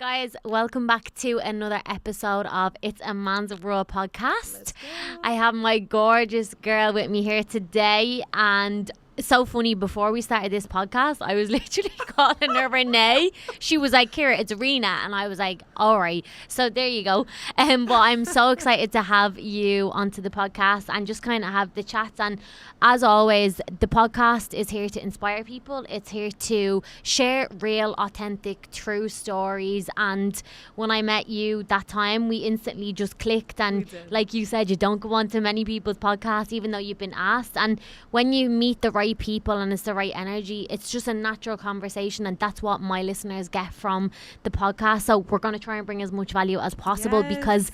Guys, welcome back to another episode of It's a Man's World podcast. I have my gorgeous girl with me here today, and it's so funny, before we started this podcast, I was literally calling her Renee. She was like, Kira, it's Rena. And I was like, all right. So there you go. But I'm so excited to have you onto the podcast and just kind of have the chats. And as always, the podcast is here to inspire people. It's here to share real, authentic, true stories. And when I met you that time, we instantly just clicked. And like you said, you don't go on to many people's podcasts, even though you've been asked. And when you meet the right people and it's the right energy, it's just a natural conversation, and that's what my listeners get from the podcast. So we're going to try and bring as much value as possible, because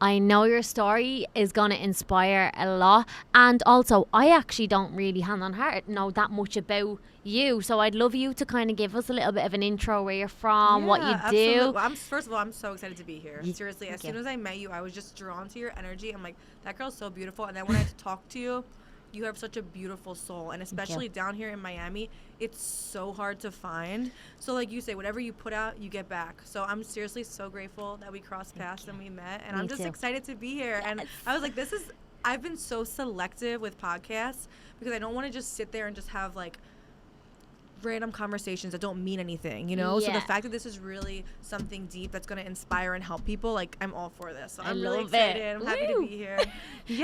I know your story is going to inspire a lot. And also, I actually don't really, hand on heart, know that much about you. So I'd love you to kind of give us a little bit of an intro, where you're from, what you do. First of all, I'm so excited to be here. Seriously, as soon as I met you, I was just drawn to your energy. I'm like, that girl's so beautiful. And then when I talk to you, you have such a beautiful soul, and especially down here in Miami, it's so hard to find. So like you say, whatever you put out, you get back. So I'm seriously so grateful that we crossed paths and we met, and I'm just excited to be here. And I was like, I've been so selective with podcasts, because I don't want to just sit there and just have like random conversations that don't mean anything, you know? So the fact that this is really something deep that's going to inspire and help people, like, I'm all for this. So I'm really excited. I'm happy to be here.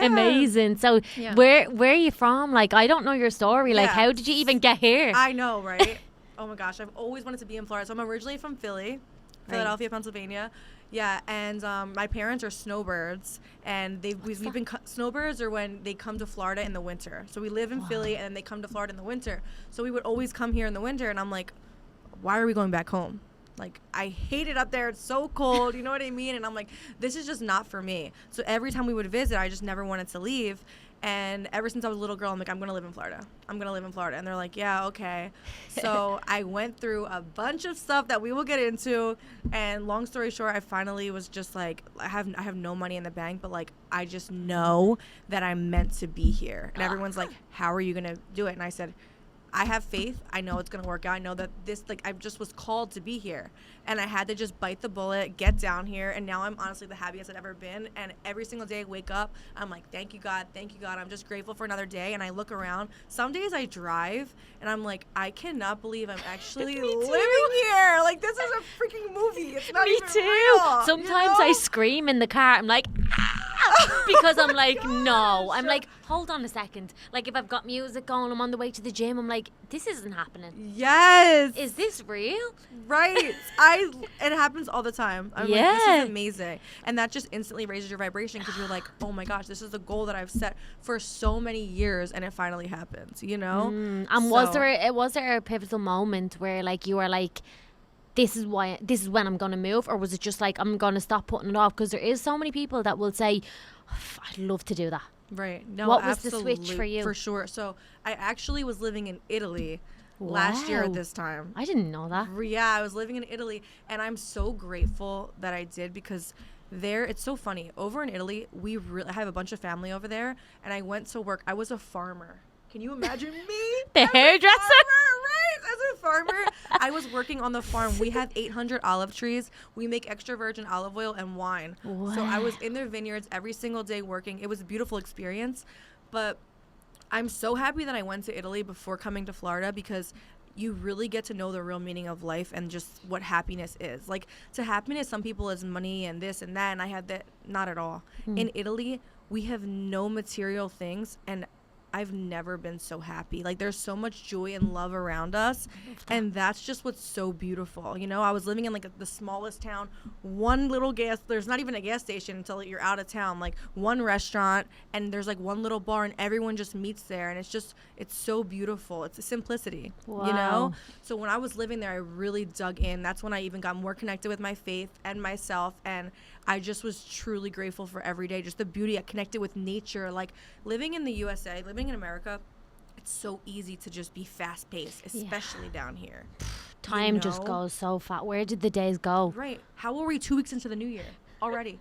Amazing. So where are you from? Like, I don't know your story. Like, how did you even get here? I know, right? Oh my gosh, I've always wanted to be in Florida. So I'm originally from Philadelphia, Pennsylvania. Yeah, and my parents are snowbirds, and we've been snowbirds are when they come to Florida in the winter. So we live in Philly, and then they come to Florida in the winter. So we would always come here in the winter, and I'm like, why are we going back home? Like, I hate it up there. It's so cold. You know what I mean? And I'm like, this is just not for me. So every time we would visit, I just never wanted to leave. And ever since I was a little girl, I'm like, I'm going to live in Florida. I'm going to live in Florida. And they're like, yeah, okay. So I went through a bunch of stuff that we will get into. And long story short, I finally was just like, I have no money in the bank, but like, I just know that I'm meant to be here. And everyone's like, how are you going to do it? And I said, I have faith. I know it's going to work out. I know that I just was called to be here. And I had to just bite the bullet, get down here. And now I'm honestly the happiest I've ever been. And every single day I wake up, I'm like, thank you, God. Thank you, God. I'm just grateful for another day. And I look around. Some days I drive and I'm like, I cannot believe I'm actually living here. Like, this is a freaking movie. It's not even real. Sometimes I scream in the car. I'm like, because I'm like, no. I'm like, hold on a second. Like, if I've got music going, I'm on the way to the gym, I'm like, this isn't happening. Yes. Is this real? Right. It happens all the time. I'm like, this is amazing. And that just instantly raises your vibration, because you're like, oh my gosh, this is the goal that I've set for so many years, and it finally happens, you know? And was there a pivotal moment where like you were like, this is when I'm going to move? Or was it just like, I'm going to stop putting it off? Because there is so many people that will say, I'd love to do that. Right. No, what was the switch for you? For sure. So I actually was living in Italy last year at this time. I didn't know that. Yeah, I was living in Italy, and I'm so grateful that I did, because there, it's so funny. Over in Italy, I have a bunch of family over there, and I went to work. I was a farmer. Can you imagine me? The hairdresser? Right. As a farmer, I was working on the farm. We have 800 olive trees. We make extra virgin olive oil and wine. Wow. So I was in their vineyards every single day working. It was a beautiful experience. But I'm so happy that I went to Italy before coming to Florida, because you really get to know the real meaning of life and just what happiness is. Like, to happiness, some people is money and this and that, and I had that. Not at all. In Italy, we have no material things, and I've never been so happy. Like, there's so much joy and love around us, and that's just what's so beautiful. You know, I was living in like the smallest town, one little there's not even a gas station until you're out of town, like one restaurant, and there's like one little bar, and everyone just meets there, and it's so beautiful. It's a simplicity, you know? So when I was living there, I really dug in. That's when I even got more connected with my faith and myself, and I just was truly grateful for every day, just the beauty. I connected with nature. Like, living in the USA, living in America, it's so easy to just be fast-paced, especially down here. Time just goes so fast. Where did the days go? Right. How are we 2 weeks into the new year already?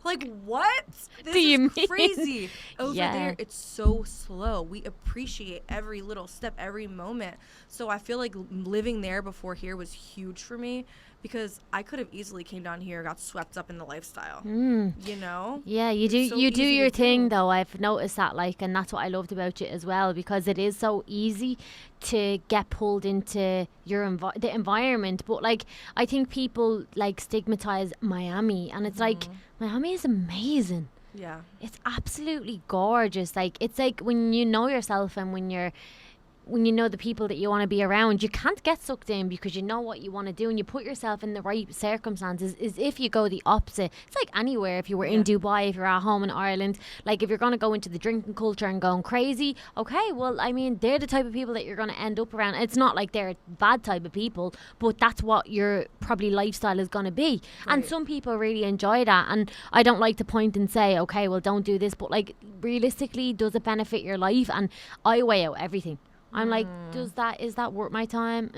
Like, what? This is crazy. Over there, it's so slow. We appreciate every little step, every moment. So I feel like living there before here was huge for me, because I could have easily came down here, got swept up in the lifestyle. You know? Yeah, you do. So You do easy your to thing, do. though. I've noticed that, like, and that's what I loved about you as well, because it is so easy to get pulled into your the environment. But like, I think people like stigmatize Miami, and it's like Miami is amazing. Yeah. It's absolutely gorgeous. Like, it's like when you know yourself and when you know the people that you want to be around, you can't get sucked in because you know what you want to do and you put yourself in the right circumstances. Is if you go the opposite, it's like anywhere. If you were in Dubai, if you're at home in Ireland, like if you're going to go into the drinking culture and going crazy, okay, well, I mean, they're the type of people that you're going to end up around. It's not like they're a bad type of people, but that's what your probably lifestyle is going to be. Right. And some people really enjoy that. And I don't like to point and say, okay, well, don't do this, but like realistically, does it benefit your life? And I weigh out everything. I'm like, is that worth my time?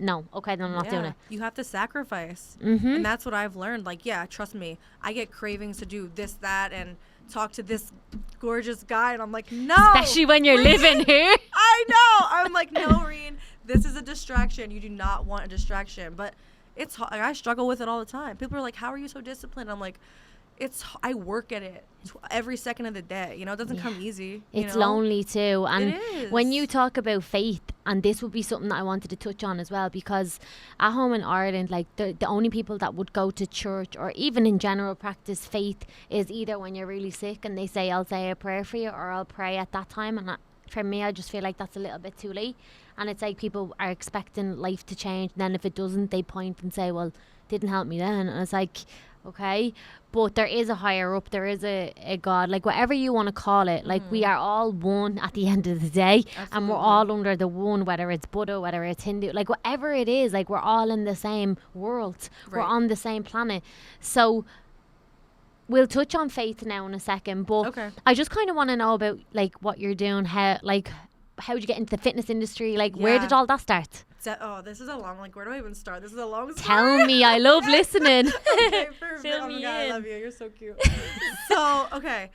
No. Okay, then I'm not doing it. You have to sacrifice. Mm-hmm. And that's what I've learned. Like, yeah, trust me, I get cravings to do this, that, and talk to this gorgeous guy. And I'm like, no. Especially when you're living here. I know. I'm like, no, Reen, this is a distraction. You do not want a distraction. But it's hard. I struggle with it all the time. People are like, how are you so disciplined? I'm like, I work at it every second of the day. You know, it doesn't come easy. It's lonely too. And it is. when you talk about faith, and this would be something that I wanted to touch on as well, because at home in Ireland, like the only people that would go to church or even in general practice faith is either when you're really sick and they say, I'll say a prayer for you, or I'll pray at that time. And for me, I just feel like that's a little bit too late. And it's like people are expecting life to change. And then if it doesn't, they point and say, well, didn't help me then. And it's like, okay, but there is a higher up, there is a God, like whatever you want to call it, like we are all one at the end of the day. Absolutely. And we're all under the one, whether it's Buddha, whether it's Hindu, like whatever it is, like we're all in the same world. Right. We're on the same planet. So we'll touch on faith now in a second, but I just kind of want to know about like what you're doing, how did you get into the fitness industry, like where did all that start? This is a long, like, where do I even start? This is a long story. Tell me, I love listening. Okay, perfect. Fill me God, I in. love you. You're so cute. So, okay,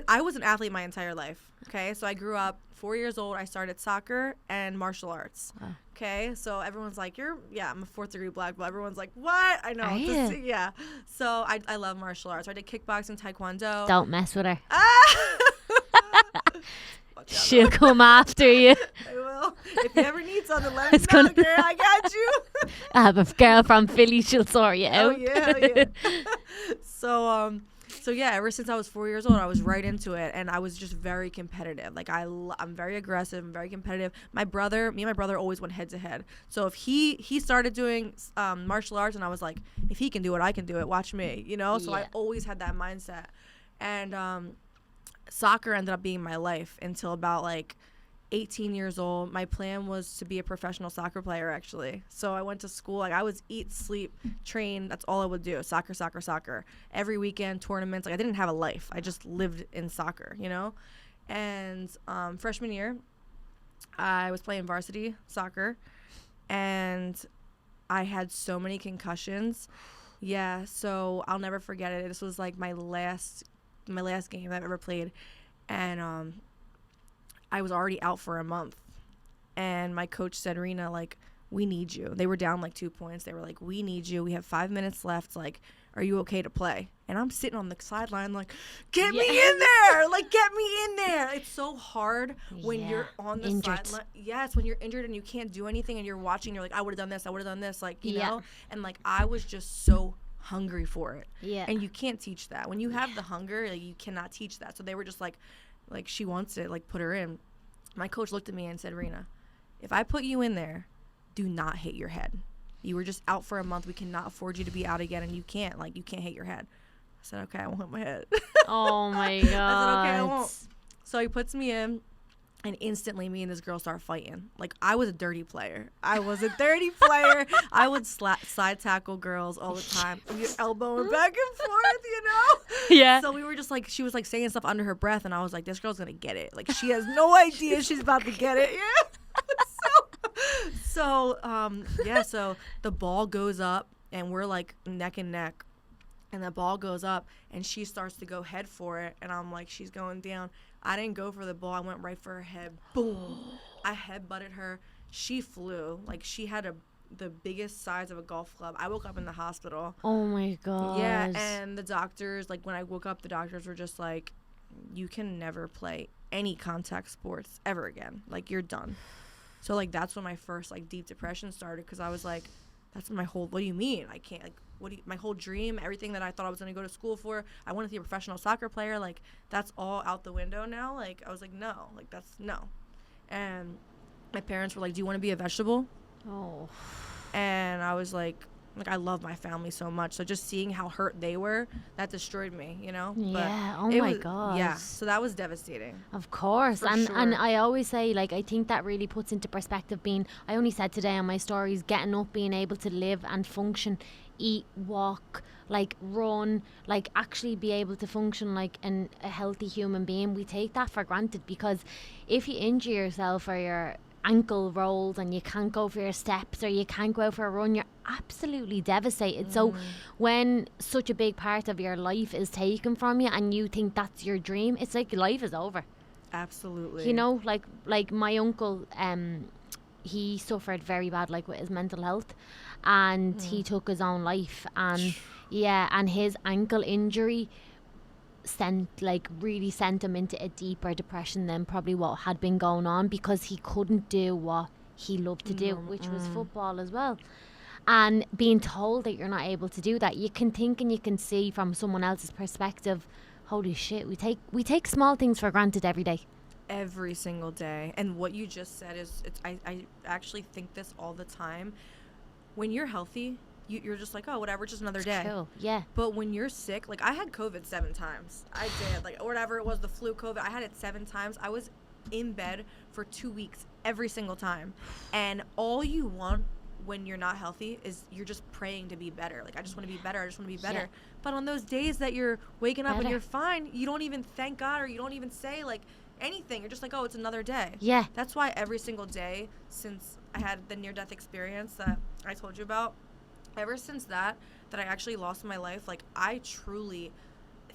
I was an athlete my entire life. Okay, so I grew up 4 years old. I started soccer and martial arts. Wow. Okay, so everyone's like, I'm a 4th degree black belt. Everyone's like, what? I know. Yeah. So I love martial arts. I did kickboxing, taekwondo. Don't mess with her. She'll come after you. I will. If you ever need something, let me know, girl. I got you. I have a girl from Philly. She'll sort you out. Oh, yeah. So yeah, ever since I was 4 years old, I was right into it, and I was just very competitive. Like I'm very aggressive, I'm very competitive. Me and my brother always went head to head. So if he started doing martial arts, and I was like, if he can do it, I can do it. Watch me, you know. So I always had that mindset, and soccer ended up being my life until about like 18 years old. My plan was to be a professional soccer player, actually. So I went to school. Like, I was eat, sleep, train. That's all I would do. Soccer. Every weekend, tournaments. Like, I didn't have a life. I just lived in soccer, you know? And freshman year, I was playing varsity soccer, and I had so many concussions. Yeah, so I'll never forget it. This was like my last game I've ever played, and I was already out for a month, and my coach said, Rena, like, we need you. They were down like 2 points. They were like, we need you. We have 5 minutes left. Like, are you okay to play? And I'm sitting on the sideline like, get me in there. Like, get me in there. It's so hard when you're on the sideline. Yes, when you're injured and you can't do anything and you're watching. You're like, I would have done this. Like, you know? And, like, I was just so hungry for it. Yeah. And you can't teach that. When you have the hunger, like, you cannot teach that. So they were just like, she wants it. Like, put her in. My coach looked at me and said, Rena, if I put you in there, do not hit your head. You were just out for a month. We cannot afford you to be out again, and you can't hit your head. I said, okay, I won't hit my head. Oh, my God. I said, okay, I won't. So he puts me in, and instantly me and this girl start fighting. Like, I was a dirty player. I would side tackle girls all the time. We were elbowing back and forth, you know? Yeah. So we were just like, she was like saying stuff under her breath, and I was like, this girl's going to get it. Like, she has no idea she's about to get it. Yeah. So the ball goes up, and we're like neck and neck, and the ball goes up, and she starts to go head for it, and I'm like, she's going down. I didn't go for the ball. I went right for her head. Boom. I headbutted her. She flew. Like, she had a the biggest size of a golf club. I woke up in the hospital. Oh my god. Yeah, and the doctors, like when I woke up, the doctors were just like, you can never play any contact sports ever again. Like, you're done. So like that's when my first like deep depression started, because I was like, that's my whole, what do you mean I can't, like, my whole dream, everything that I thought I was going to go to school for, I wanted to be a professional soccer player, like that's all out the window now. Like I was like, no, like that's no. And my parents were like, do you want to be a vegetable? Oh. And I was like I love my family so much, so just seeing how hurt they were, that destroyed me, you know. Yeah. But oh my god. Yeah, so that was devastating. Of course. For and sure. and I always say, like, I think that really puts into perspective being, I only said today on my stories, getting up, being able to live and function, eat, walk, like run, like actually be able to function like a healthy human being. We take that for granted, because if you injure yourself or your ankle rolls and you can't go for your steps or you can't go out for a run, you're absolutely devastated. So when such a big part of your life is taken from you and you think that's your dream, it's like life is over. Absolutely. You know, like my uncle, he suffered very bad, like with his mental health, and he took his own life. And yeah, and his ankle injury really sent him into a deeper depression than probably what had been going on, because he couldn't do what he loved to do, which was football as well. And being told that you're not able to do that, you can think and you can see from someone else's perspective, holy shit, we take small things for granted every day. Every single day. And what you just said is, I actually think this all the time. When you're healthy, you're just like, oh, whatever, just another day. Cool. Yeah. But when you're sick, like I had COVID 7 times. I did, like, or whatever it was, the flu, COVID. I had it 7 times. I was in bed for 2 weeks every single time. And all you want when you're not healthy is you're just praying to be better. Like, I just want to be better. I just want to be better. Yeah. But on those days that you're waking up and you're fine, you don't even thank God, or you don't even say like anything. You're just like, oh, it's another day. Yeah. That's why every single day since I had the near-death experience that I told you about, ever since that I actually lost my life, like I truly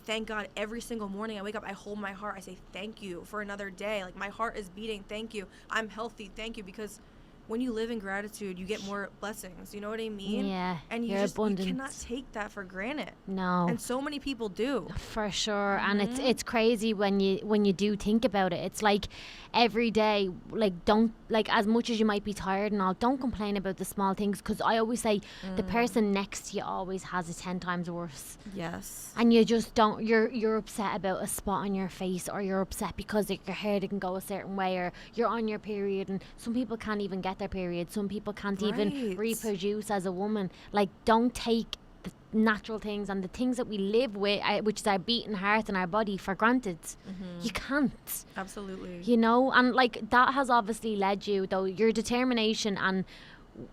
thank God every single morning. I wake up, I hold my heart, I say thank you for another day. Like, my heart is beating, thank you. I'm healthy, thank you. Because when you live in gratitude, you get more blessings. You know what I mean? Yeah. And you cannot take that for granted. No. And so many people do. For sure. And it's crazy when you do think about it. It's like every day, like, don't, like, as much as you might be tired and all, don't complain about the small things, because I always say the person next to you always has it 10 times worse. Yes. And you just don't, you're upset about a spot on your face, or you're upset because like, your hair didn't go a certain way, or you're on your period, and some people can't even get their period, some people can't even reproduce as a woman. Like, don't take the natural things and the things that we live with, which is our beating heart and our body, for granted. You can't. Absolutely. You know, and like that has obviously led you, though, your determination and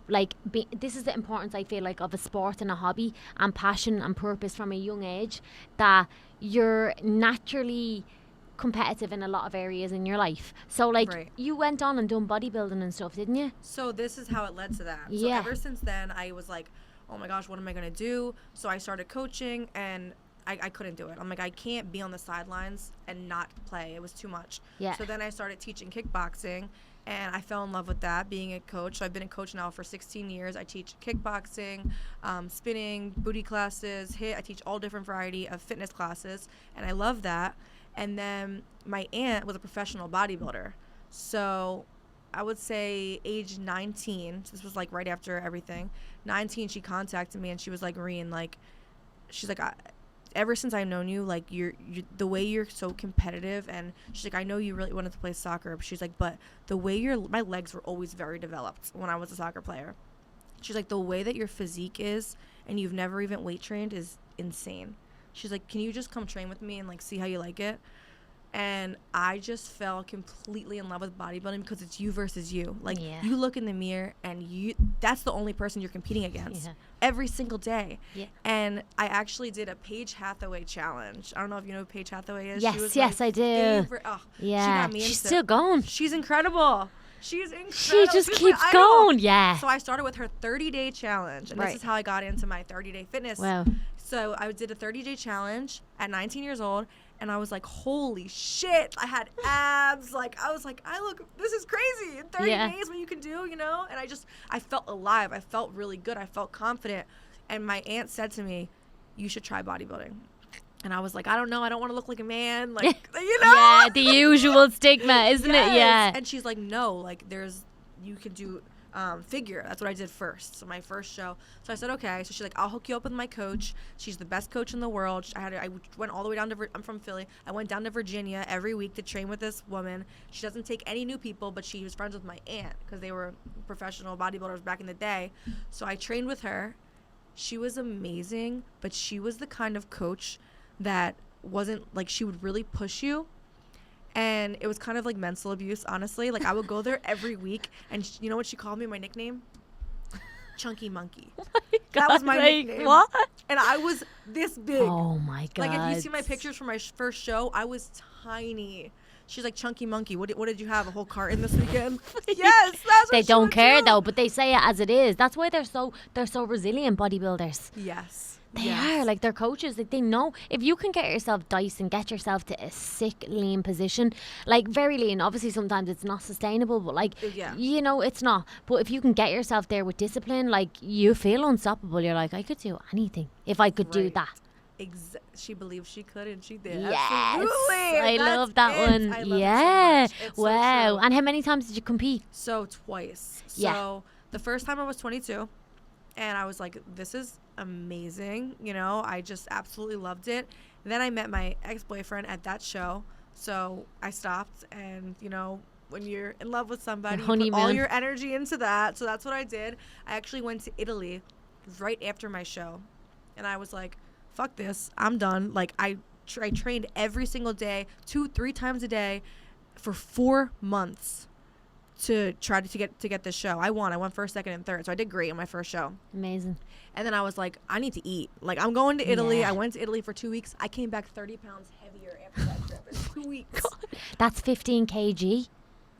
like this is the importance, I feel like, of a sport and a hobby and passion and purpose from a young age, that you're naturally competitive in a lot of areas in your life. So like you went on and done bodybuilding and stuff, didn't you? So this is how it led to that. Yeah. So ever since then, I was like, oh my gosh, what am I going to do? So I started coaching, and I couldn't do it. I'm like, I can't be on the sidelines and not play. It was too much. Yeah. So then I started teaching kickboxing, and I fell in love with that, being a coach. So I've been a coach now for 16 years. I teach kickboxing, spinning, booty classes, HIIT. I teach all different variety of fitness classes, and I love that. And then my aunt was a professional bodybuilder. So I would say age 19, so this was like right after everything, 19, she contacted me, and she was like, Reen, like, she's like, ever since I've known you, like, you're the way you're so competitive, and she's like, I know you really wanted to play soccer, but she's like, but the way my legs were always very developed when I was a soccer player. She's like, the way that your physique is, and you've never even weight trained, is insane. She's like, can you just come train with me and like see how you like it? And I just fell completely in love with bodybuilding, because it's you versus you. Like, you look in the mirror, and that's the only person you're competing against every single day. Yeah. And I actually did a Paige Hathaway challenge. I don't know if you know who Paige Hathaway is. Yes, I do. Yeah. She got me She's still going. She's incredible. She's incredible. She just She's keeps my idol. going. Yeah. So I started with her 30-day challenge, and Right. this is how I got into my 30-day fitness. Wow. So I did a 30-day challenge at 19 years old, and I was like, holy shit, I had abs. Like, I was like, this is crazy. In 30 days, what you can do, you know? And I felt alive. I felt really good. I felt confident. And my aunt said to me, you should try bodybuilding. And I was like, I don't know. I don't want to look like a man. Like, you know? Yeah, the usual stigma, isn't it? Yeah. And she's like, no, like, you can do figure. That's what I did first. So my first show. So I said, okay. So she's like, I'll hook you up with my coach. She's the best coach in the world. I went all the way down to, I'm from Philly. I went down to Virginia every week to train with this woman. She doesn't take any new people, but she was friends with my aunt because they were professional bodybuilders back in the day. So I trained with her. She was amazing, but she was the kind of coach that wasn't like, she would really push you. And it was kind of like mental abuse, honestly. Like, I would go there every week, and you know what she called me, my nickname? Chunky Monkey. Oh my God, that was my nickname. What? And I was this big. Oh my God. Like, if you see my pictures from my first show, I was tiny. She's like, Chunky Monkey, what did you have, a whole carton this weekend? Yes, that's what They she don't would care do. though, but they say it as it is. That's why they're so resilient, bodybuilders. Yes. They are, like, they're coaches. Like, they know if you can get yourself diced and get yourself to a sick, lean position, like, very lean. Obviously, sometimes it's not sustainable, but, like, you know, it's not. But if you can get yourself there with discipline, like, you feel unstoppable. You're like, I could do anything if I could do that. She believed she could, and she did. Yes. Absolutely. I love that one. I love yeah. it so much. It's wow. so true. And how many times did you compete? So twice. Yeah. So the first time I was 22, and I was like, this is amazing. You know, I just absolutely loved it. Then I met my ex-boyfriend at that show. So I stopped, and, you know, when you're in love with somebody, you put all your energy into that. So that's what I did. I actually went to Italy right after my show, and I was like, fuck this, I'm done. Like, I trained every single day, 2-3 times a day for 4 months to try to get this show. I won first, second, and third, so I did great in my first show. Amazing. And then I was like, I need to eat. Like, I'm going to Italy. I went to Italy for 2 weeks. I came back 30 pounds heavier after that trip in 2 weeks. That's 15 kg.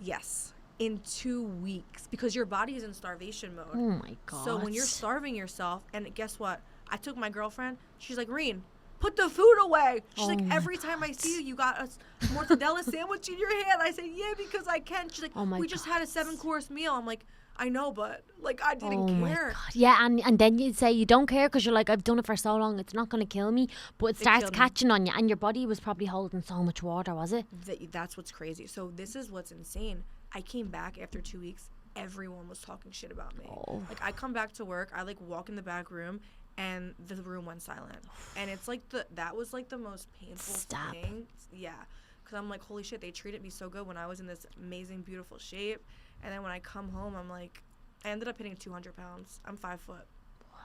Yes, in 2 weeks, because your body is in starvation mode. Oh my God. So when you're starving yourself, and guess what? I took my girlfriend. She's like, Reen, put the food away. She's like, every time I see you got a mortadella sandwich in your hand. I said, yeah, because I can. She's like, we just had a 7-course meal. I'm like, I know, but, like, I didn't care. My God. Yeah, and then you'd say you don't care because you're like, I've done it for so long, it's not going to kill me. But it starts catching on you, and your body was probably holding so much water, was it? That's what's crazy. So this is what's insane. I came back after 2 weeks. Everyone was talking shit about me. Like, I come back to work. I, like, walk in the back room, and the room went silent. And it's like that was like the most painful thing. Yeah. Because I'm like, holy shit, they treated me so good when I was in this amazing, beautiful shape. And then when I come home, I'm like, I ended up hitting 200 pounds. I'm 5 foot. Wow.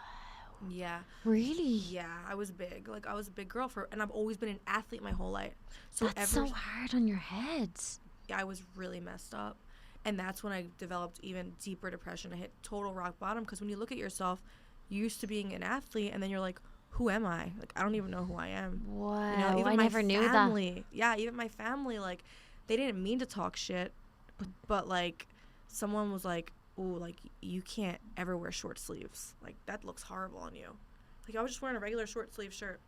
Yeah. Really? Yeah, I was big. Like, I was a big girl and I've always been an athlete my whole life. So that's so hard on your head. Yeah, I was really messed up. And that's when I developed even deeper depression. I hit total rock bottom because when you look at yourself, you're used to being an athlete, and then you're like, who am I? Like, I don't even know who I am. Wow. You know, even I never knew that. Yeah, even my family, like, they didn't mean to talk shit, but like, someone was like, ooh, like, you can't ever wear short sleeves. Like, that looks horrible on you. Like, I was just wearing a regular short sleeve shirt.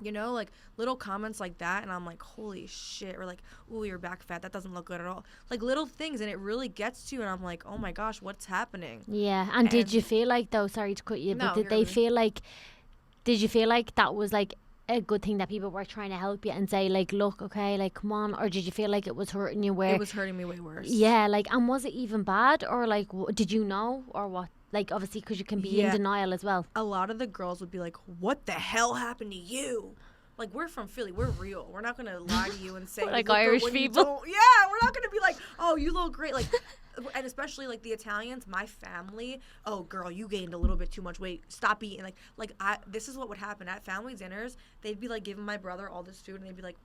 You know, like, little comments like that, and I'm like, holy shit. Or like, ooh, you're back fat. That doesn't look good at all. Like, little things, and it really gets to you, and I'm like, oh my gosh, what's happening? Yeah, and did you feel like, though, sorry to cut you, but did you feel like that was, like, a good thing that people were trying to help you and say, like, look, okay, like, come on? Or did you feel like it was hurting you where... It was hurting me way worse. Yeah, like, and was it even bad? Or, like, did you know? Or what? Like, obviously, because you can be in denial as well. A lot of the girls would be like, what the hell happened to you? Like, we're from Philly. We're real. We're not going to lie to you and say... like Irish people. Yeah, we're not going to be like, oh, you look great. Like, and especially, like, the Italians, my family, oh, girl, you gained a little bit too much weight. Stop eating. This is what would happen. At family dinners, they'd be, like, giving my brother all this food, and they'd be like,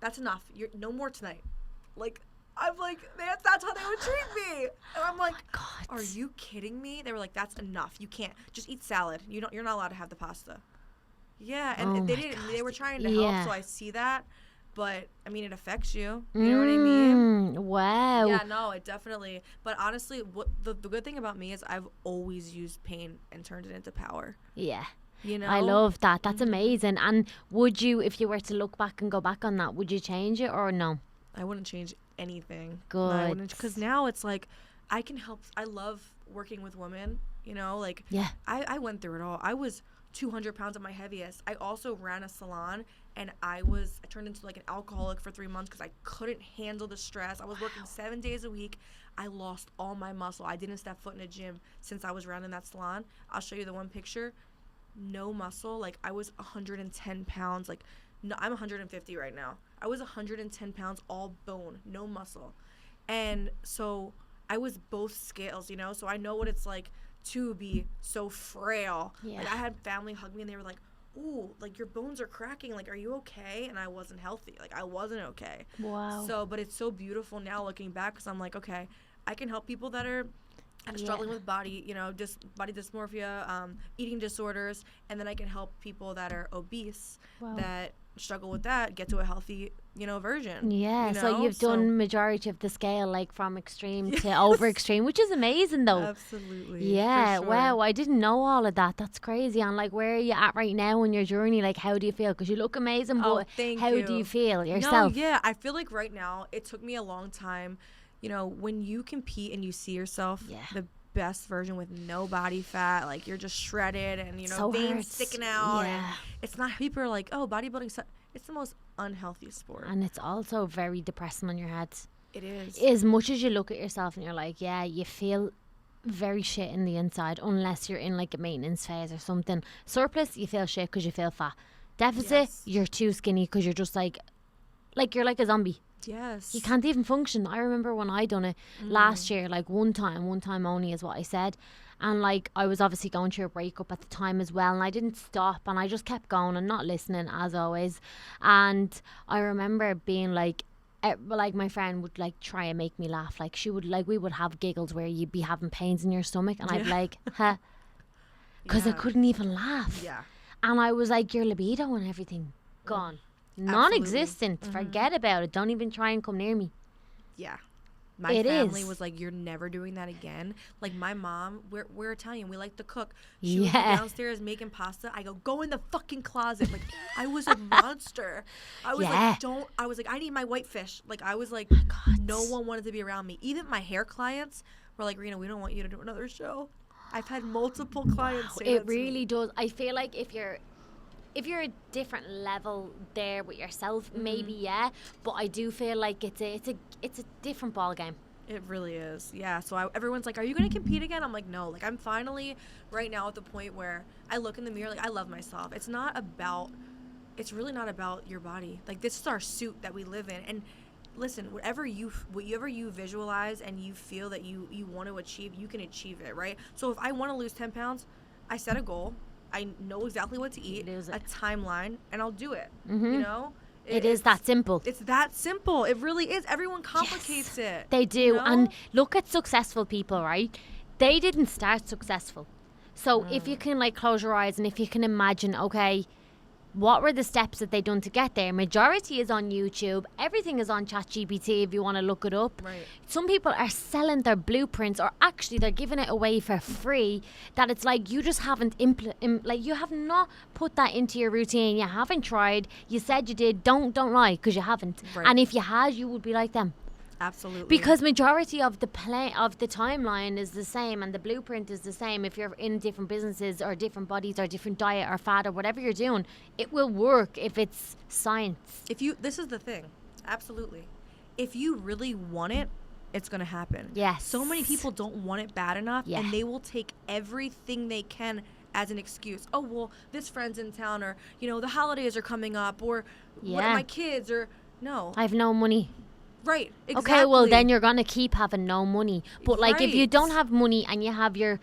that's enough. You're no more tonight. Like... I'm like, that's how they would treat me. And I'm like, are you kidding me? They were like, that's enough. You can't. Just eat salad. You're not allowed to have the pasta. Yeah, and they didn't. They were trying to help, so I see that. but I mean, it affects you. You know what I mean? Wow. Yeah, no, it definitely. But honestly, what the good thing about me is I've always used pain and turned it into power. Yeah. You know? I love that. That's amazing. And would you, if you were to look back and go back on that, would you change it or no? I wouldn't change anything. Good. No, I wouldn't, because now it's like I can help. I love working with women. You know, like I went through it all. I was 200 pounds at my heaviest. I also ran a salon, and I turned into like an alcoholic for 3 months because I couldn't handle the stress. I was working 7 days a week. I lost all my muscle. I didn't step foot in a gym since I was running that salon. I'll show you the one picture. No muscle. Like, I was 110 pounds. Like, no, I'm 150 right now. I was 110 pounds, all bone, no muscle. And so I was both scales, you know? So I know what it's like to be so frail. Yeah. Like, I had family hug me, and they were like, ooh, like, your bones are cracking. Like, are you okay? And I wasn't healthy. Like, I wasn't okay. Wow. So, but it's so beautiful now looking back, because I'm like, okay, I can help people that are struggling with body dysmorphia, eating disorders, and then I can help people that are obese that struggle with that get to a healthy, version. Yeah, you know? so you've done majority of the scale, like from extreme to over extreme, which is amazing though. Absolutely. Yeah, for sure. wow, I didn't know all of that. That's crazy. And like, where are you at right now in your journey? Like, how do you feel? Because you look amazing, but how do you feel yourself? No, yeah, I feel like right now, it took me a long time. When you compete and you see yourself the best version with no body fat, like you're just shredded and, so veins sticking out. Yeah. And it's not, people are like, oh, bodybuilding, it's the most unhealthy sport. And it's also very depressing on your head. It is. As much as you look at yourself and you're like, yeah, you feel very shit in the inside unless you're in like a maintenance phase or something. Surplus, you feel shit because you feel fat. Deficit, you're too skinny because you're just like you're like a zombie. Yes. You can't even function. I remember when I done it last year, like one time only is what I said. And like, I was obviously going through a breakup at the time as well, and I didn't stop, and I just kept going and not listening as always. And I remember being like my friend would like try and make me laugh. Like, she would, like, we would have giggles where you'd be having pains in your stomach, and I'd be like, huh, because I couldn't even laugh. Yeah. And I was like, your libido and everything gone. Non-existent. Forget about it. Don't even try and come near me. Yeah. My family was like, you're never doing that again. Like, my mom, we're Italian. We like to cook. She would be downstairs making pasta. I go in the fucking closet. Like, I was a monster. I was like, I need my whitefish. Like, I was like, no one wanted to be around me. Even my hair clients were like, Rena, we don't want you to do another show. I've had multiple clients say it really does. I feel like if you're a different level there with yourself, maybe but I do feel like it's a different ball game. It really is. Yeah. So everyone's like, are you going to compete again? I'm like, no. Like, I'm finally right now at the point where I look in the mirror, like, I love myself. It's really not about your body. Like, this is our suit that we live in. And listen, whatever you visualize and you feel that you want to achieve, you can achieve it, right? So if I want to lose 10 pounds, I set a goal. I know exactly what to eat, a timeline, and I'll do it. It is that simple. It's that simple. It really is. Everyone complicates it. They do. And look at successful people, right? They didn't start successful. So if you can like close your eyes and if you can imagine, okay, what were the steps that they done to get there? Majority is on YouTube. Everything is on ChatGPT if you want to look it up. Right. Some people are selling their blueprints, or actually they're giving it away for free. That it's like you just haven't you have not put that into your routine. You haven't tried. You said you did. Don't lie, because you haven't. Right. And if you had, you would be like them. Absolutely. Because majority of the timeline is the same and the blueprint is the same. If you're in different businesses or different bodies or different diet or fat or whatever you're doing, it will work if it's science. This is the thing. Absolutely. If you really want it, it's going to happen. Yes. So many people don't want it bad enough, and they will take everything they can as an excuse. Oh, well, this friend's in town, or, the holidays are coming up, or what are my kids, or no. I have no money. Right, exactly. Okay, well, then you're going to keep having no money. But, like, if you don't have money and you have your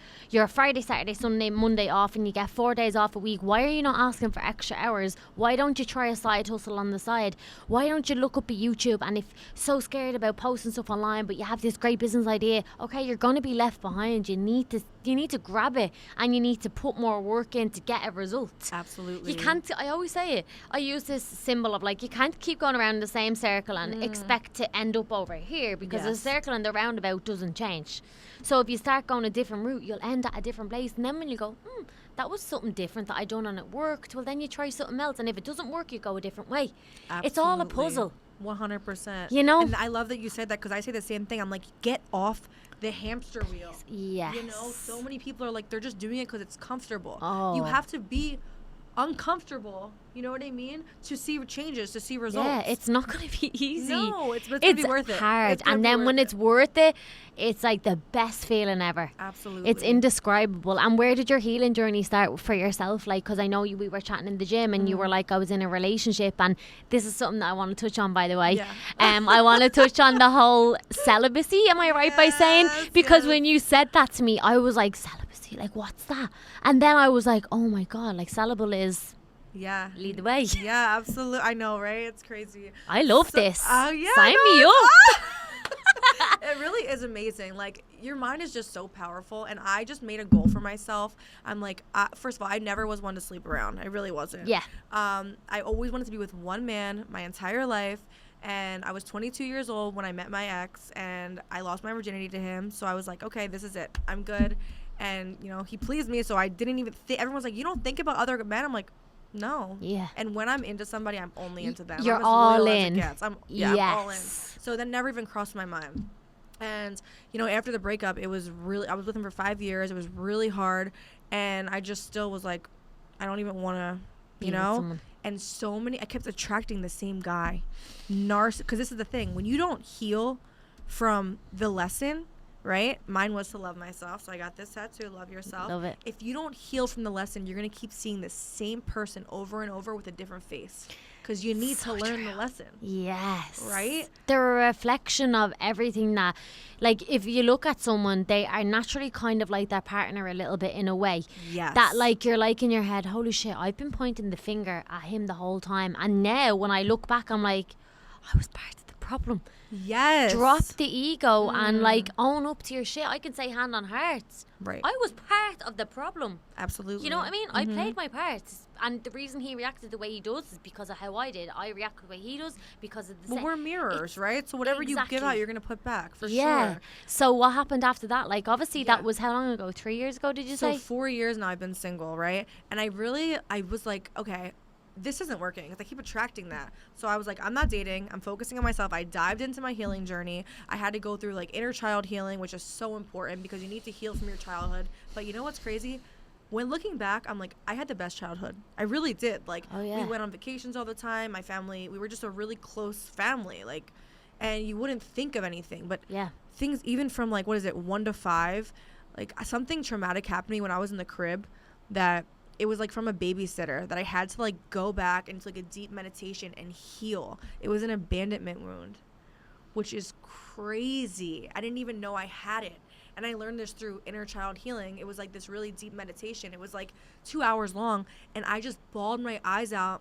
Friday, Saturday, Sunday, Monday off and you get 4 days off a week, why are you not asking for extra hours? Why don't you try a side hustle on the side? Why don't you look up a YouTube? And if so scared about posting stuff online, but you have this great business idea, okay, you're going to be left behind. You need to you need to grab it, and you need to put more work in to get a result. Absolutely. You can't, I always say it, I use this symbol of like, you can't keep going around in the same circle and expect to end up over here, because the circle and the roundabout doesn't change. So if you start going a different route, you'll end at a different place, and then when you go, that was something different that I done and it worked, well then you try something else, and if it doesn't work, you go a different way. Absolutely. It's all a puzzle. 100%. You know? And I love that you said that, because I say the same thing. I'm like, get off the hamster wheel. Yes. You know, so many people are like, they're just doing it because it's comfortable. Oh. You have to be uncomfortable, you know what I mean, to see changes, to see results. Yeah, it's not going to be easy. No, it's going to be worth it. It's hard. And then when it's worth it, it's like the best feeling ever. Absolutely. It's indescribable. And where did your healing journey start for yourself? Like, because I know we were chatting in the gym, and you were like, I was in a relationship, and this is something that I want to touch on, by the way. Yeah. I want to touch on the whole celibacy. Am I right by saying? Because when you said that to me, I was like, celibacy, like what's that? And then I was like, oh my God, like celibate is lead the way. Yeah, absolutely. I know, right? It's crazy. I love this. Yeah, sign me up. It really is amazing. Like, your mind is just so powerful, and I just made a goal for myself. I'm like, first of all, I never was one to sleep around. I really wasn't. Yeah. I always wanted to be with one man my entire life, and I was 22 years old when I met my ex, and I lost my virginity to him. So I was like, okay, this is it. I'm good. And, you know, he pleased me, so I didn't even everyone's like, you don't think about other men? I'm like, no. Yeah. And when I'm into somebody, I'm only into them. You're I'm as all loyal in. as it gets. I'm all in. So that never even crossed my mind. And, you know, after the breakup, I was with him for 5 years. It was really hard. And I just still was like, I don't even want to, you know? And I kept attracting the same guy. Because this is the thing. When you don't heal from the lesson, right? Mine was to love myself. So I got this tattoo, love yourself. Love it. If you don't heal from the lesson, you're going to keep seeing the same person over and over with a different face. Because you need to learn the lesson. Yes. Right? They're a reflection of everything that, like, if you look at someone, they are naturally kind of like their partner a little bit in a way. Yes. That, like, you're like in your head, holy shit, I've been pointing the finger at him the whole time. And now when I look back, I'm like, I was part of the problem. Yes. Drop the ego and, like, own up to your shit. I can say hand on heart. Right. I was part of the problem. Absolutely. You know what I mean? I played my part. And the reason he reacted the way he does is because of how I did. I react the way he does because of the same. Well, we're mirrors, right? So whatever you give out, you're going to put back, for sure. So what happened after that? Like, obviously, that was how long ago? 3 years ago, did you say? So 4 years now I've been single, right? And I was like, okay, this isn't working, because I keep attracting that. So I was like, I'm not dating. I'm focusing on myself. I dived into my healing journey. I had to go through, like, inner child healing, which is so important because you need to heal from your childhood. But you know what's crazy? When looking back, I'm like, I had the best childhood. I really did. Like, we went on vacations all the time. My family, we were just a really close family. Like, and you wouldn't think of anything. But things, even from, like, 1 to 5, like, something traumatic happened to me when I was in the crib that it was, like, from a babysitter that I had to, like, go back into, like, a deep meditation and heal. It was an abandonment wound, which is crazy. I didn't even know I had it. And I learned this through inner child healing. It was like this really deep meditation. It was like 2 hours long. And I just bawled my eyes out.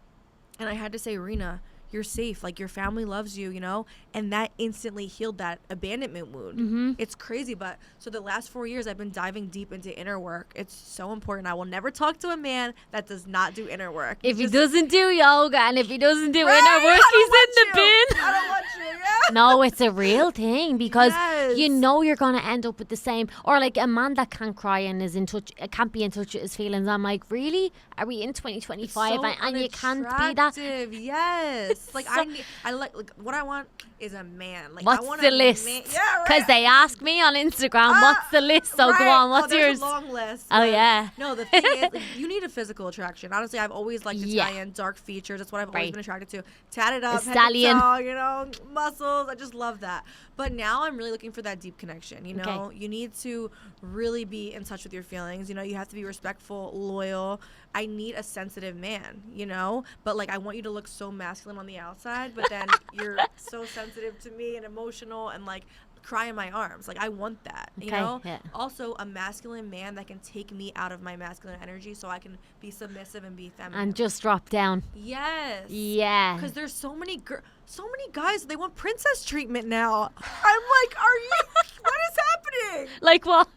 And I had to say, Rena, you're safe. Like, your family loves you, you know? And that instantly healed that abandonment wound. It's crazy. But so the last 4 years, I've been diving deep into inner work. It's so important. I will never talk to a man that does not do inner work. If he doesn't do yoga and if he doesn't do inner work, he's in the bin. I don't want you, No, it's a real thing because you know you're going to end up with the same. Or like a man that can't cry and is in touch, can't be in touch with his feelings. I'm like, really? Are we in 2025 so and you can't be that? Yes. Like, I like what I want is a man. Like, what's I want the list? Because they ask me on Instagram, what's the list? So go on, what's yours? A long list. Oh, yeah. No, the thing is, like, you need a physical attraction. Honestly, I've always liked Italian, dark features. That's what I've always been attracted to. Tatted up, head to toe, you know, muscles. I just love that. But now I'm really looking for that deep connection. You know, you need to really be in touch with your feelings. You know, you have to be respectful, loyal. I need a sensitive man, you know, but like, I want you to look so masculine on the outside, but then you're so sensitive to me and emotional and like cry in my arms. Like, I want that, you know? Yeah. Also, a masculine man that can take me out of my masculine energy so I can be submissive and be feminine. And just drop down. Yes. Yeah. Because there's so many guys, they want princess treatment now. I'm like, are you, what is happening? Like what?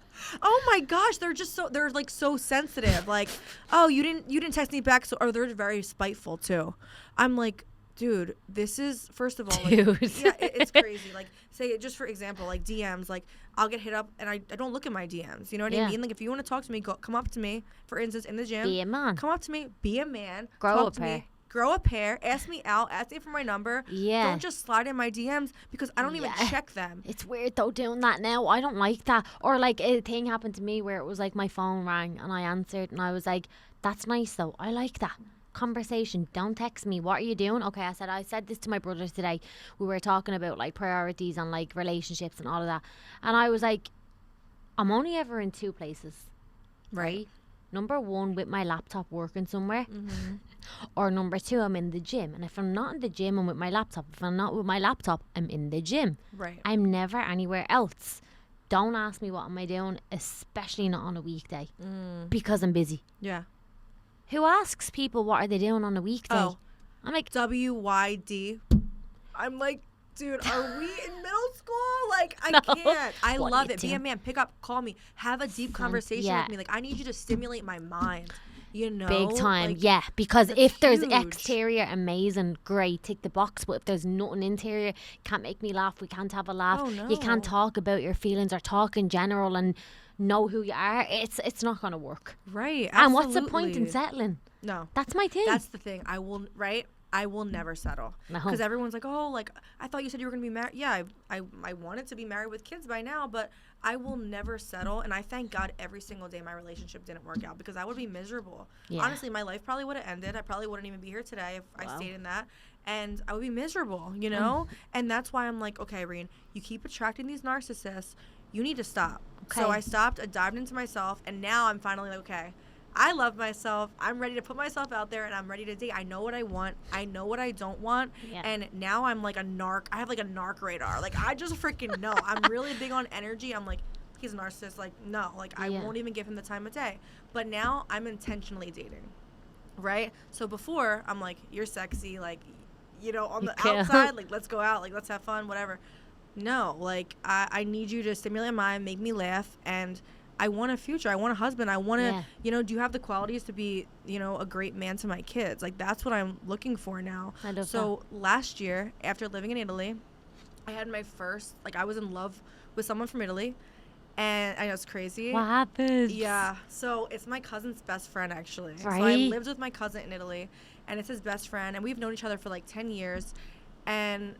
Oh my gosh, they're like so sensitive. Like, oh, you didn't text me back, so, or they're very spiteful too. I'm like, dude, this is, first of all, like, yeah, it's crazy. Like, say, just for example, like DMs, like I'll get hit up and I don't look at my DMs. You know what I mean? Like, if you want to talk to me, come up to me. For instance, in the gym, be a man. Come up to me, be a man. Grow a pair. Grow a pair. Ask me out. Ask me for my number. Yeah. Don't just slide in my DMs because I don't even check them. It's weird though doing that now. I don't like that. Or like a thing happened to me where it was like my phone rang and I answered and I was like, that's nice though. I like that. Conversation. Don't text me. What are you doing? Okay, I said this to my brothers today. We were talking about like priorities and like relationships and all of that. And I was like, I'm only ever in two places. Right? Number one, with my laptop working somewhere. Mm-hmm. Or number two, I'm in the gym. And if I'm not in the gym, I'm with my laptop. If I'm not with my laptop, I'm in the gym. Right. I'm never anywhere else. Don't ask me what am I doing, especially not on a weekday. Because I'm busy. Yeah. Who asks people what are they doing on a weekday? Oh. I'm like, WYD. I'm like, dude, are we in middle school? Like, I can't. I love it. Be a man. Pick up, call me. Have a deep conversation with me. Like, I need you to stimulate my mind. You know? Big time. Like, yeah. Because if there's huge. exterior, amazing, great, tick the box. But if there's nothing interior, can't make me laugh. We can't have a laugh. Oh, no. You can't talk about your feelings or talk in general and know who you are. It's not going to work. Right. Absolutely. And what's the point in settling? No. That's my thing. That's the thing. I will never settle. Because everyone's like, oh, like, I thought you said you were going to be married. Yeah, I wanted to be married with kids by now, but I will never settle. And I thank God every single day my relationship didn't work out because I would be miserable. Yeah. Honestly, my life probably would have ended. I probably wouldn't even be here today if I stayed in that. And I would be miserable, you know? And that's why I'm like, okay, Reen, you keep attracting these narcissists. You need to stop. Okay. So I stopped. I dived into myself. And now I'm finally like, okay, I love myself. I'm ready to put myself out there and I'm ready to date. I know what I want. I know what I don't want. Yeah. And now I'm like a narc. I have like a narc radar. Like, I just freaking know. I'm really big on energy. I'm like, he's a narcissist. Like, no. Like, I won't even give him the time of day. But now I'm intentionally dating. Right? So before, I'm like, you're sexy. Like, you know, on the outside. Like, let's go out. Like, let's have fun. Whatever. No. Like, I need you to stimulate my mind, make me laugh, and I want a future. I want a husband. I want to, you know, do you have the qualities to be, you know, a great man to my kids? Like, that's what I'm looking for now. So last year, after living in Italy, I had my first, like, I was in love with someone from Italy. And I know it's crazy. What happened? Yeah. So it's my cousin's best friend, actually. Right. So I lived with my cousin in Italy, and it's his best friend. And we've known each other for like 10 years. And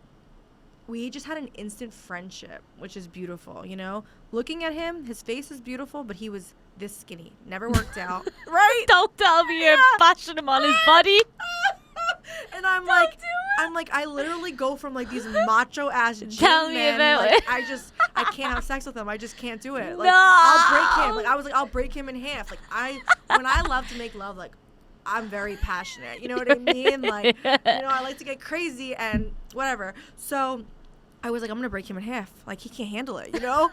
we just had an instant friendship, which is beautiful, you know? Looking at him, his face is beautiful, but he was this skinny. Never worked out. Right? Don't tell me you're bashing him on his body. And I'm like, I literally go from like these macho ass gym Tell me men. about Like, it. I can't have sex with him. I just can't do it. Like, No. I'll break him. Like, I was like, I'll break him in half. Like, when I love to make love, like, I'm very passionate. You know what I mean? Like, you know, I like to get crazy and whatever. So I was like, I'm going to break him in half. Like, he can't handle it, you know?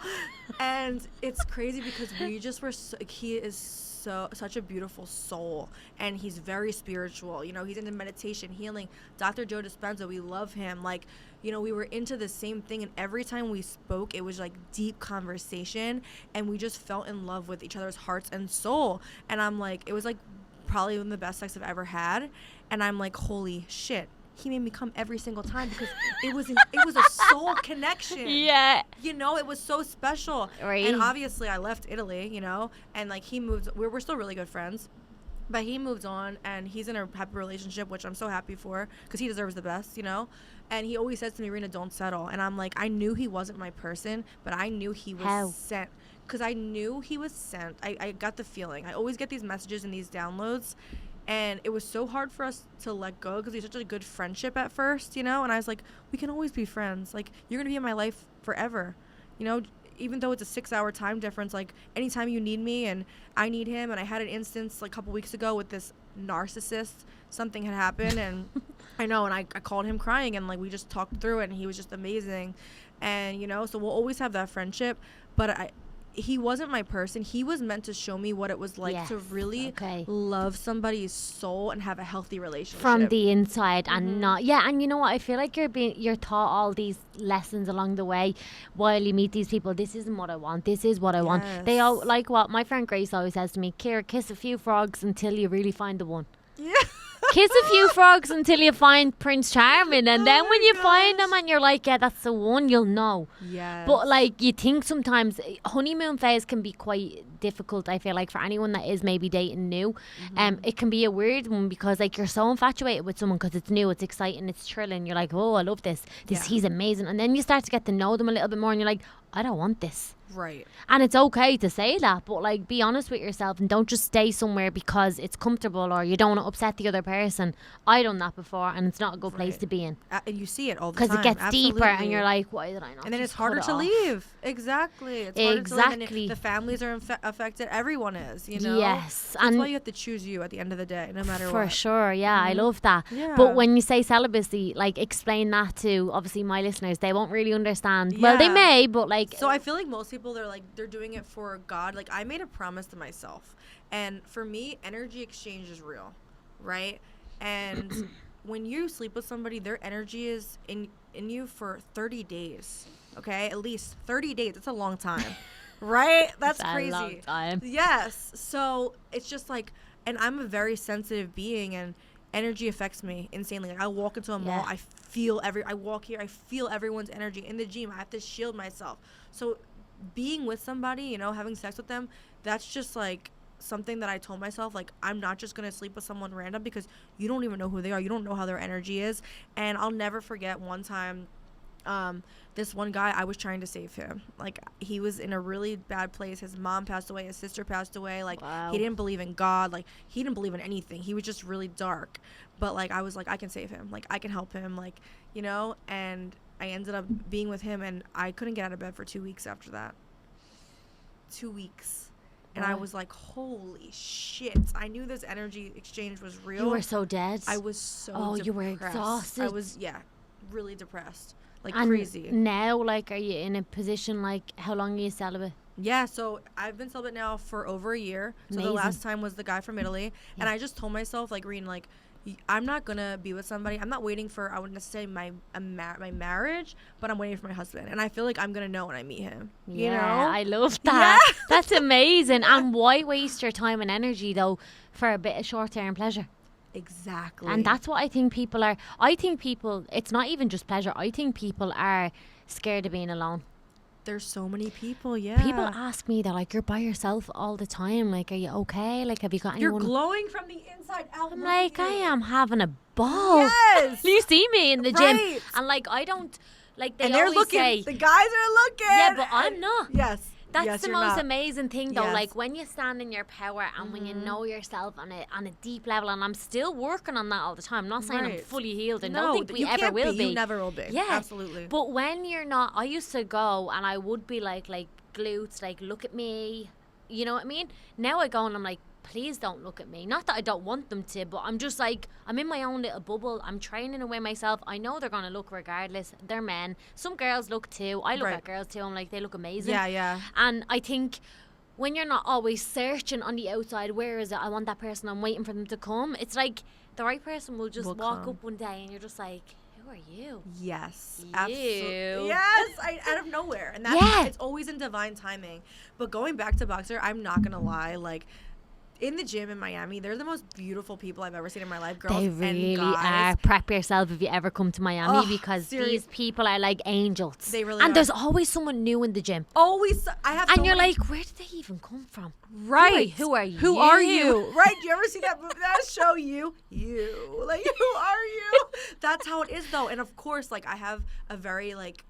And it's crazy because we just were, he is such a beautiful soul. And he's very spiritual. You know, he's into meditation, healing. Dr. Joe Dispenza, we love him. Like, you know, we were into the same thing. And every time we spoke, it was like deep conversation. And we just fell in love with each other's hearts and soul. And I'm like, it was like probably one of the best sex I've ever had. And I'm like, holy shit. He made me come every single time because it was a soul connection. Yeah. You know, it was so special. Right. And obviously I left Italy, you know, and like he moved, we're still really good friends, but he moved on and he's in a happy relationship, which I'm so happy for because he deserves the best, you know. And he always says to me, Rena, don't settle. And I'm like, I knew he wasn't my person, but I knew he was sent. Because I knew he was sent. I got the feeling. I always get these messages and these downloads. And it was so hard for us to let go because we had such a good friendship at first, you know? And I was like, we can always be friends. Like, you're going to be in my life forever. You know, even though it's a 6-hour time difference, like, anytime you need me and I need him. And I had an instance, like, a couple weeks ago with this narcissist. Something had happened. And I know. And I called him crying. And, like, we just talked through it. And he was just amazing. And, you know, so we'll always have that friendship. But he wasn't my person. He was meant to show me what it was like to really love somebody's soul and have a healthy relationship from the inside, and not and you know what, I feel like you're taught all these lessons along the way while you meet these people. This isn't what I want, this is what I want. They all, like what my friend Grace always says to me, Kira, kiss a few frogs until you really find the one. Kiss a few frogs until you find Prince Charming, and then when you find them and you're like, yeah, that's the one, you'll know. But like, you think sometimes honeymoon phase can be quite difficult, I feel like, for anyone that is maybe dating new. It can be a weird one because like you're so infatuated with someone because it's new, it's exciting, it's thrilling, you're like, oh, I love this he's amazing, and then you start to get to know them a little bit more and you're like, I don't want this. Right. And it's okay to say that, but like, be honest with yourself and don't just stay somewhere because it's comfortable or you don't want to upset the other person. I done that before, and it's not a good place to be in. And you see it all the time. Because it gets deeper and you're like, why did I not? And then it's harder to leave. Exactly. It's harder to leave, and the families are affected. Everyone is, you know? Yes. That's why you have to choose you at the end of the day, no matter what. For sure, yeah. I love that. Yeah. But when you say celibacy, like, explain that to, obviously, my listeners. They won't really understand. Yeah. Well, they may, but like... So I feel like most people, they're doing it for God. Like, I made a promise to myself. And for me, energy exchange is real, right? And when you sleep with somebody, their energy is in you for 30 days, okay? At least 30 days. It's a long time, right? That's crazy. A long time. Yes. So it's just like, and I'm a very sensitive being, and energy affects me insanely. Like, I walk into a mall, I walk here, I feel everyone's energy. In the gym, I have to shield myself. So being with somebody, you know, having sex with them, that's just like something that I told myself, like, I'm not just gonna sleep with someone random because you don't even know who they are, you don't know how their energy is. And I'll never forget one time, this one guy, I was trying to save him. Like, he was in a really bad place. His mom passed away, his sister passed away. Like, he didn't believe in God, like, he didn't believe in anything. He was just really dark. But like, I was like, I can save him, like, I can help him, like, you know. And I ended up being with him, and I couldn't get out of bed for 2 weeks after that. 2 weeks. And I was like, holy shit. I knew this energy exchange was real. You were so dead. I was so depressed. You were exhausted. I was, really depressed. Like, and crazy. Now, like, are you in a position, like, how long are you celibate? Yeah, so I've been celibate now for over a year. So the last time was the guy from Italy. Yeah. And I just told myself, like, Rena, like, I'm not gonna be with somebody. I'm not waiting for, I wouldn't necessarily my marriage, but I'm waiting for my husband. And I feel like I'm gonna know when I meet him. You know? I love that. Yeah. That's amazing. And why waste your time and energy though for a bit of short-term pleasure? Exactly. And that's what I think people are. I think people, it's not even just pleasure. I think people are scared of being alone. There's so many people, People ask me, they're like, you're by yourself all the time. Like, are you okay? Like, have you got anyone? You're glowing from the inside out. I'm like, I am having a ball. Yes. You see me in the gym. And like, I don't, like, they they're always looking. say. The guys are looking. Yeah, but I'm not. Yes. That's the most amazing thing though, Yes. like when you stand in your power and when you know yourself on a deep level, and I'm still working on that all the time. I'm not saying I'm fully healed, and don't think we ever will be. You never will be. Yeah, absolutely. But when you're not, I used to go and I would be like glutes, like, look at me, you know what I mean? Now I go and I'm like, please don't look at me. Not that I don't want them to, but I'm just like, I'm in my own little bubble. I'm training away myself. I know they're going to look regardless. They're men. Some girls look too. I look at girls too. I'm like, they look amazing. Yeah. And I think when you're not always searching on the outside, where is it? I want that person. I'm waiting for them to come. It's like the right person will just walk up one day and you're just like, who are you? Yes, absolutely. Yes, out of nowhere. And that's it's always in divine timing. But going back to Boxer, I'm not going to lie, like, in the gym in Miami, they're the most beautiful people I've ever seen in my life, girls and guys. They really are. Prep yourself if you ever come to Miami because these people are like angels. They really and are. There's always someone new in the gym. Always. I have. And you're like, where did they even come from? Right. Who are you? Who are you? Right. Do you ever see that show? You. Like, who are you? That's how it is, though. And of course, like, I have a very, like,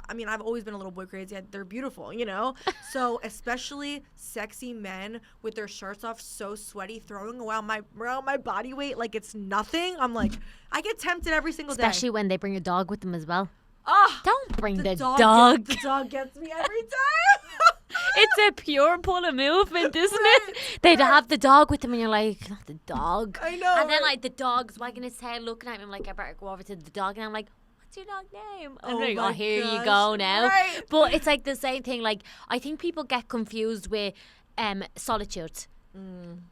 I mean, I've always been a little boy crazy. They're beautiful, you know? So, especially sexy men with their shirts off, so sweaty, throwing around my body weight like it's nothing. I'm like, I get tempted every single day. Especially when they bring a dog with them as well. Oh, don't bring the dog. The dog gets me every time. It's a pure pull of movement, isn't it? They'd have the dog with them and you're like, not the dog. I know. And then like the dog's wagging his tail looking at me. I'm like, I better go over to the dog. And I'm like, what's your nickname? Oh I'm like, my oh, here you gosh. go now. Right. But it's like the same thing. Like, I think people get confused with solitude.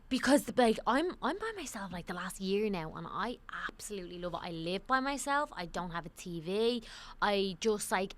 Because like I'm by myself like the last year now, and I absolutely love it. I live by myself. I don't have a TV. I just like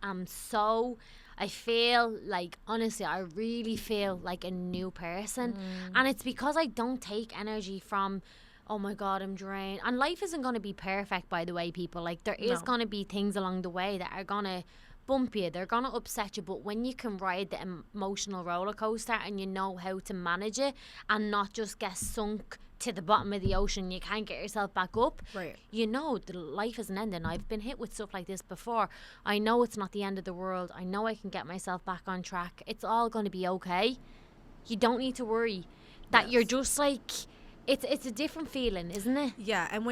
I feel like, honestly, I really feel like a new person. And it's because I don't take energy from, oh my God, I'm drained. And life isn't going to be perfect, by the way, people. Like, there is going to be things along the way that are going to bump you. They're going to upset you. But when you can ride the emotional roller coaster and you know how to manage it and not just get sunk to the bottom of the ocean, you can't get yourself back up. Right. You know the life isn't ending. I've been hit with stuff like this before. I know it's not the end of the world. I know I can get myself back on track. It's all going to be okay. You don't need to worry that you're just like... It's a different feeling, isn't it? Yeah, and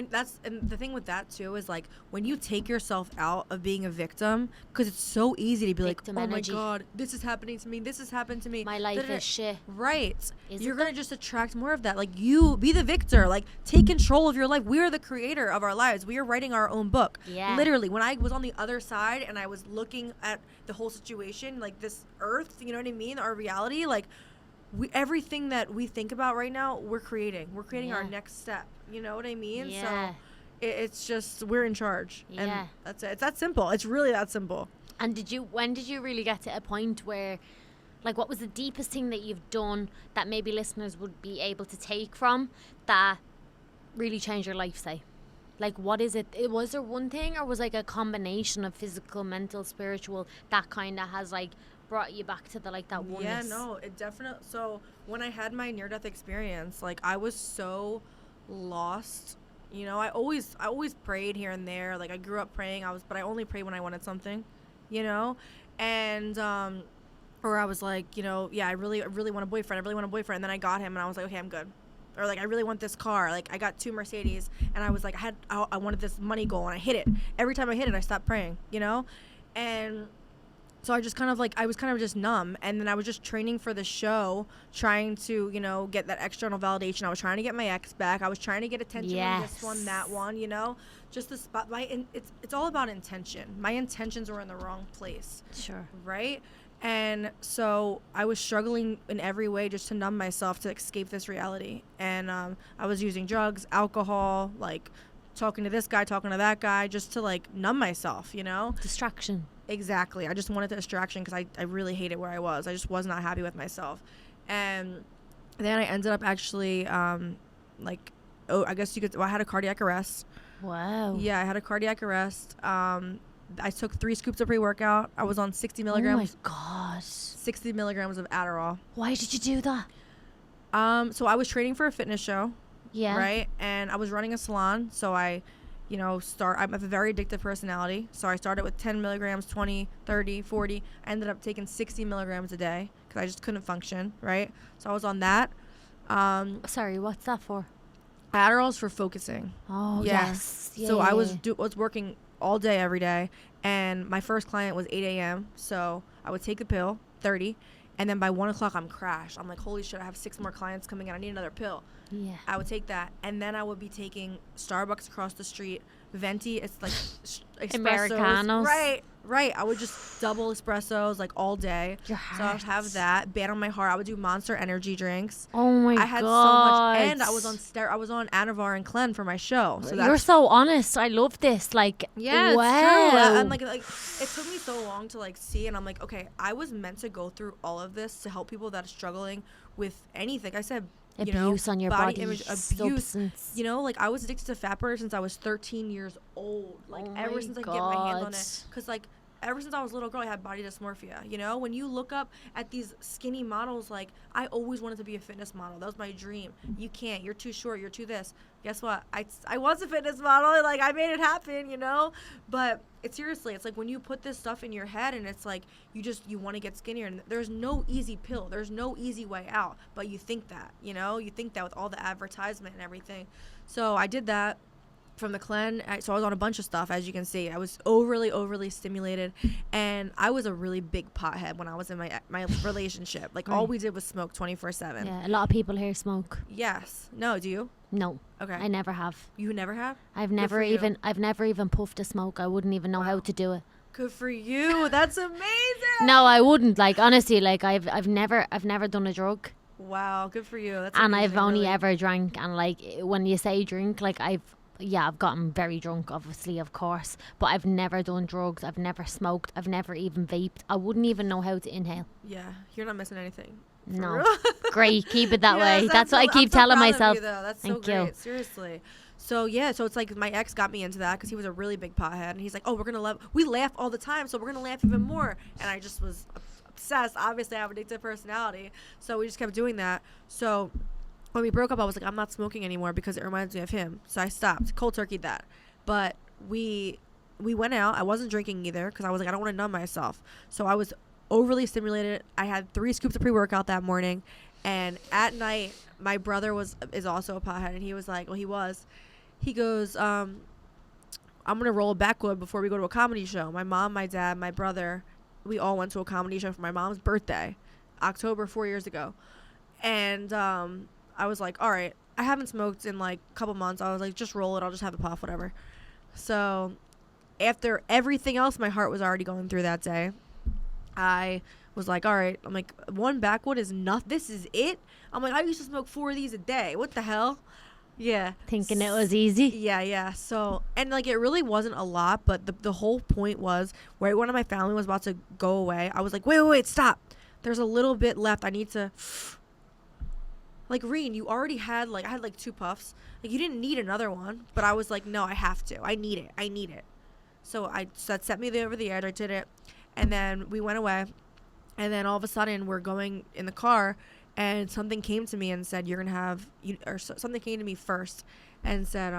the thing with that too is like when you take yourself out of being a victim, because it's so easy to be victim like, oh energy. My God, this is happening to me. This has happened to me. My life is shit. Right. You're gonna just attract more of that. Like, you be the victor. Like, take control of your life. We are the creator of our lives. We are writing our own book. Yeah. Literally, when I was on the other side and I was looking at the whole situation, like this earth, you know what I mean? Our reality, like. Everything that we think about right now, we're creating our next step. You know what I mean? Yeah. So it's just, we're in charge. Yeah. And that's it. It's that simple. It's really that simple. And when did you really get to a point where, like, what was the deepest thing that you've done that maybe listeners would be able to take from that really changed your life, say? Like, what is it? Was there one thing, or was like a combination of physical, mental, spiritual that kind of has like brought you back to the like that oneness? Yeah, no, it definitely. So when I had my near-death experience, like, I was so lost. You know, I always prayed here and there. Like, I grew up praying. But I only prayed when I wanted something, you know, and or I was like, you know, yeah, I really want a boyfriend. I really want a boyfriend. And then I got him, and I was like, okay, I'm good. Or like, I really want this car. Like, I got 2 Mercedes, and I was like, I wanted this money goal, and I hit it. Every time I hit it, I stopped praying, you know, and. So I just kind of like, I was kind of just numb. And then I was just training for the show, trying to, you know, get that external validation. I was trying to get my ex back. I was trying to get attention on this one, that one, you know, just the spot. It's all about intention. My intentions were in the wrong place. Sure. Right. And so I was struggling in every way just to numb myself, to escape this reality. And I was using drugs, alcohol, like talking to this guy, talking to that guy, just to like numb myself, you know? Distraction. Exactly. I just wanted the distraction because I really hated where I was. I just was not happy with myself. And then I ended up actually, I guess you could, I had a cardiac arrest. Wow. Yeah, I had a cardiac arrest. I took 3 scoops of pre-workout. I was on 60 milligrams. Oh my gosh. 60 milligrams of Adderall. Why did you do that? So I was training for a fitness show. Yeah. Right? And I was running a salon, so I have a very addictive personality. So I started with 10 milligrams, 20, 30, 40. I ended up taking 60 milligrams a day because I just couldn't function, right? So I was on that. Sorry, what's that for? Adderall's for focusing. Oh, yeah. yes. Yeah, so yeah, I was working all day, every day. And my first client was 8 a.m. So I would take the pill, 30. And then by 1 o'clock, I'm crashed. I'm like, holy shit, I have 6 more clients coming in. I need another pill. Yeah. I would take that. And then I would be taking Starbucks across the street. Venti, it's like espressos. Americanos. Right. I would just double espressos like all day. So I would have that. Band on my heart. I would do Monster energy drinks. Oh my god. I had so much. And I was on Anavar and Clen for my show. So you're so honest. I love this. Like, yeah, wow. It's true. I'm like it took me so long to like see, and I'm like, okay, I was meant to go through all of this to help people that are struggling with anything. I said, abuse on your body body, image, abuse. substance. You know, like I was addicted to fat burner since I was 13 years old. Like ever since I could get my hands on it, because like ever since I was a little girl, I had body dysmorphia. You know, when you look up at these skinny models, like I always wanted to be a fitness model. That was my dream. You can't. You're too short. You're too this. Guess what? I was a fitness model. Like I made it happen. You know, but it's seriously, it's like when you put this stuff in your head and it's like you want to get skinnier, and there's no easy pill. There's no easy way out. But you think that, you know, you think that with all the advertisement and everything. So I did that. from the cleanse. So I was on a bunch of stuff, as you can see. I was overly stimulated, and I was a really big pothead when I was in my relationship. Like all we did was smoke 24/7. Yeah, a lot of people here smoke. Yes. No, do you? No. Okay. I never have. You never have? I've never even puffed a smoke. I wouldn't even know how to do it. Good for you. That's amazing. No, I wouldn't. Like honestly, like I've never done a drug. Wow, good for you. That's and amazing, I've only really. ever drank, and like when you say drink, like I've gotten very drunk, obviously, of course, but I've never done drugs. I've never smoked. I've never even vaped. I wouldn't even know how to inhale. Yeah, you're not missing anything. No. Great, keep it that Yes, way. That's what I keep telling myself. That's Thank so great. you. Seriously. So yeah, so it's like my ex got me into that because he was a really big pothead, and he's like, "Oh, we laugh all the time, so we're gonna laugh even more." And I just was obsessed. Obviously, I have an addictive personality, so we just kept doing that. So when we broke up, I was like, "I'm not smoking anymore because it reminds me of him." So I stopped, cold turkeyed that. But we went out. I wasn't drinking either because I was like, I don't want to numb myself. So I was overly stimulated. I had 3 scoops of pre-workout that morning, and at night, my brother is also a pothead, and he was like, he goes, I'm gonna roll a backwood before we go to a comedy show. My mom, my dad, my brother, we all went to a comedy show for my mom's birthday, October 4 years ago, and I was like, all right, I haven't smoked in like a couple months. I was like, just roll it. I'll just have a puff, whatever. So after everything else my heart was already going through that day, I was like, all right. I'm like, 1 backwood is enough. This is it. I'm like, I used to smoke 4 of these a day. What the hell? Yeah. Thinking it was easy. Yeah. So, and like, it really wasn't a lot, but the whole point was, right when my family was about to go away, I was like, wait, stop. There's a little bit left. I need to, like, Reen, you already had, like, I had like 2 puffs. Like, you didn't need another one, but I was like, no, I have to. I need it. So that set me over the edge. I did it. And then we went away. And then all of a sudden we're going in the car, and something came to me and said, something came to me first and said,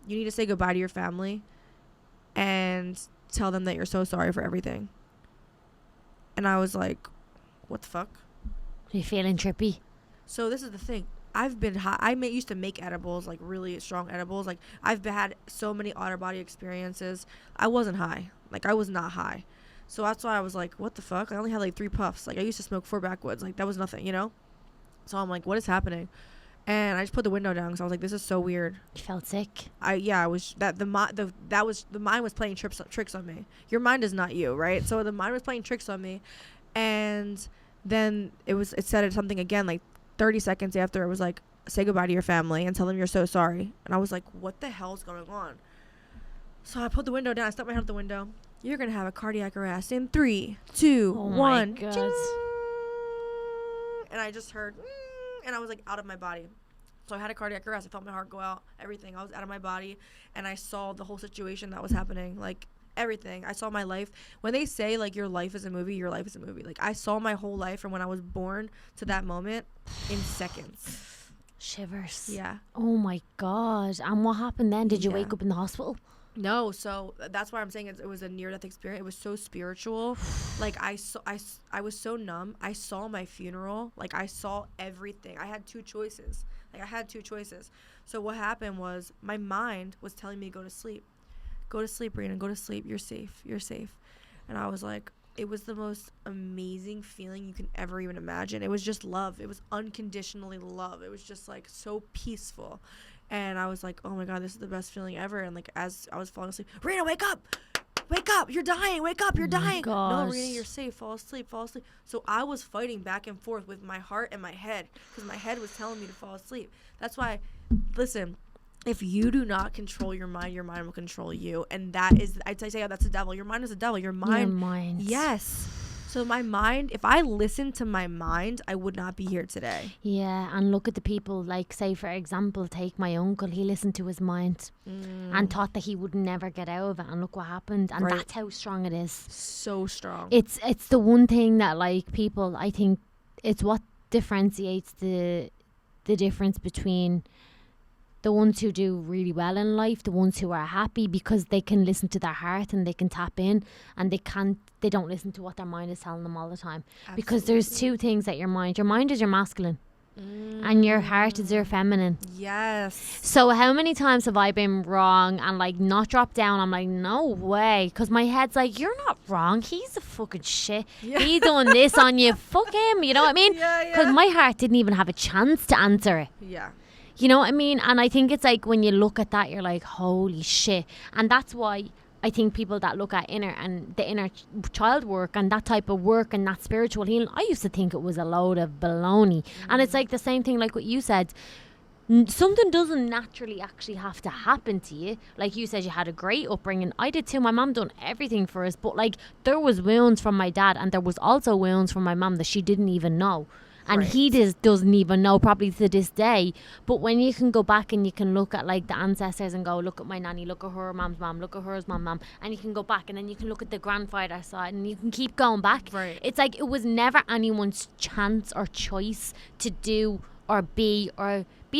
you need to say goodbye to your family and tell them that you're so sorry for everything. And I was like, what the fuck? Are you feeling trippy? So this is the thing. I've been high. I used to make edibles, like really strong edibles. Like I've had so many out-of-body experiences. I wasn't high. Like I was not high. So that's why I was like, what the fuck? I only had like 3 puffs. Like I used to smoke 4 backwoods. Like that was nothing, you know? So I'm like, what is happening? And I just put the window down because I was like, this is so weird. You felt sick? I was the mind was playing tricks on me. Your mind is not you, right? So the mind was playing tricks on me, and then it said something again like 30 seconds after. It was like, say goodbye to your family and tell them you're so sorry. And I was like, what the hell's going on? So I put the window down. I stuck my head out the window. You're gonna have a cardiac arrest in 3, 2, 1. My God. Ching! And I just heard, and I was like out of my body. So I had a cardiac arrest. I felt my heart go out, everything. I was out of my body, and I saw the whole situation that was happening, like everything. I saw my life. When they say like your life is a movie, your life is a movie. Like I saw my whole life from when I was born to that moment in seconds. Shivers. Yeah. Oh my God. And what happened then? Did you wake up in the hospital? No, so that's why I'm saying it was a near-death experience. It was so spiritual. Like I was so numb. I saw my funeral. Like I saw everything. I had 2 choices. So what happened was my mind was telling me to go to sleep. Go to sleep, Rena. Go to sleep. You're safe. And I was like, it was the most amazing feeling you can ever even imagine. It was just love. It was unconditionally love. It was just like so peaceful. And I was like, oh my God, this is the best feeling ever. And like as I was falling asleep, Rena, wake up, you're dying, wake up, you're dying. No, Rena, you're safe, fall asleep. So I was fighting back and forth with my heart and my head because my head was telling me to fall asleep. That's why, listen, if you do not control your mind will control you. And that is, I say, that's the devil. Your mind is the devil. Your mind. Yes. So my mind, if I listened to my mind, I would not be here today. Yeah, and look at the people, like, say, for example, take my uncle. He listened to his mind and thought that he would never get out of it. And look what happened. And that's how strong it is. So strong. It's the one thing that, like, people, I think, it's what differentiates the difference between the ones who do really well in life, the ones who are happy, because they can listen to their heart and they can tap in, and they don't listen to what their mind is telling them all the time. Absolutely. Because there's 2 things that your mind is your masculine. And your heart is your feminine. Yes. So how many times have I been wrong and like not dropped down? I'm like, no way. Because my head's like, you're not wrong. He's a fucking shit. Yeah. He done this on you. Fuck him. You know what I mean? Yeah, Because my heart didn't even have a chance to answer it. Yeah. You know what I mean? And I think it's like when you look at that, you're like, holy shit. And that's why I think people that look at the inner child work and that type of work and that spiritual healing, I used to think it was a load of baloney. And it's like the same thing like what you said. Something doesn't naturally actually have to happen to you. Like you said, you had a great upbringing. I did too. My mom done everything for us. But like there was wounds from my dad and there was also wounds from my mom that she didn't even know. And he doesn't even know probably to this day. But when you can go back and you can look at like the ancestors and go, look at my nanny, look at her mom's mom, look at hers mom, and you can go back and then you can look at the grandfather side and you can keep going back. Right. It's like it was never anyone's chance or choice to do or be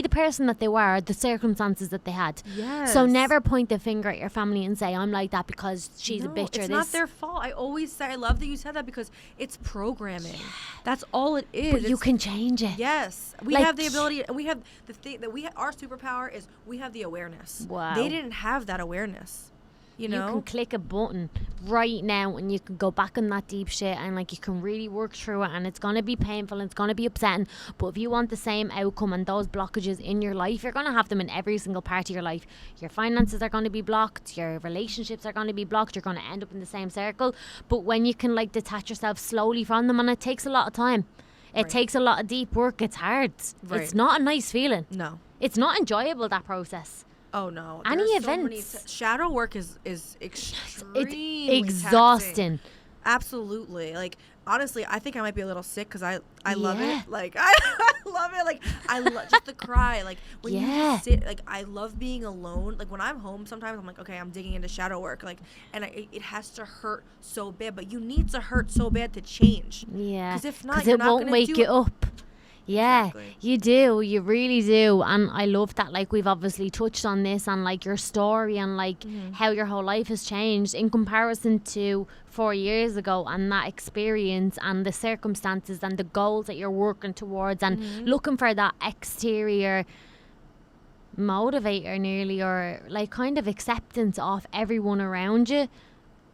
the person that they were, the circumstances that they had. Yes. So never point the finger at your family and say, I'm like that because she's a bitch or this. It's not their fault. I always say, I love that you said that because it's programming. Yeah. That's all it is. But you can change it. Yes. We have the ability, and we have the thing that our superpower is we have the awareness. Wow. They didn't have that awareness. You know? You can click a button right now and you can go back on that deep shit and like you can really work through it, and it's going to be painful and it's going to be upsetting, but if you want the same outcome and those blockages in your life, you're going to have them in every single part of your life. Your finances are going to be blocked, your relationships are going to be blocked, you're going to end up in the same circle. But when you can like detach yourself slowly from them, and it takes a lot of time, it takes a lot of deep work, it's hard. It's not a nice feeling. No, it's not enjoyable, that process. Oh no! Any events. So shadow work is extremely exhausting. Taxing. Absolutely. Like honestly, I think I might be a little sick because I love it. Like I love it. Like I love just the cry. Like when you sit. Like I love being alone. Like when I'm home, sometimes I'm like, okay, I'm digging into shadow work. Like and it has to hurt so bad, but you need to hurt so bad to change. Yeah. Because if not, it won't wake you up. Yeah, exactly. You do. You really do. And I love that, like, we've obviously touched on this and, like, your story and, like, how your whole life has changed in comparison to 4 years ago, and that experience and the circumstances and the goals that you're working towards and looking for that exterior motivator nearly, or, like, kind of acceptance of everyone around you.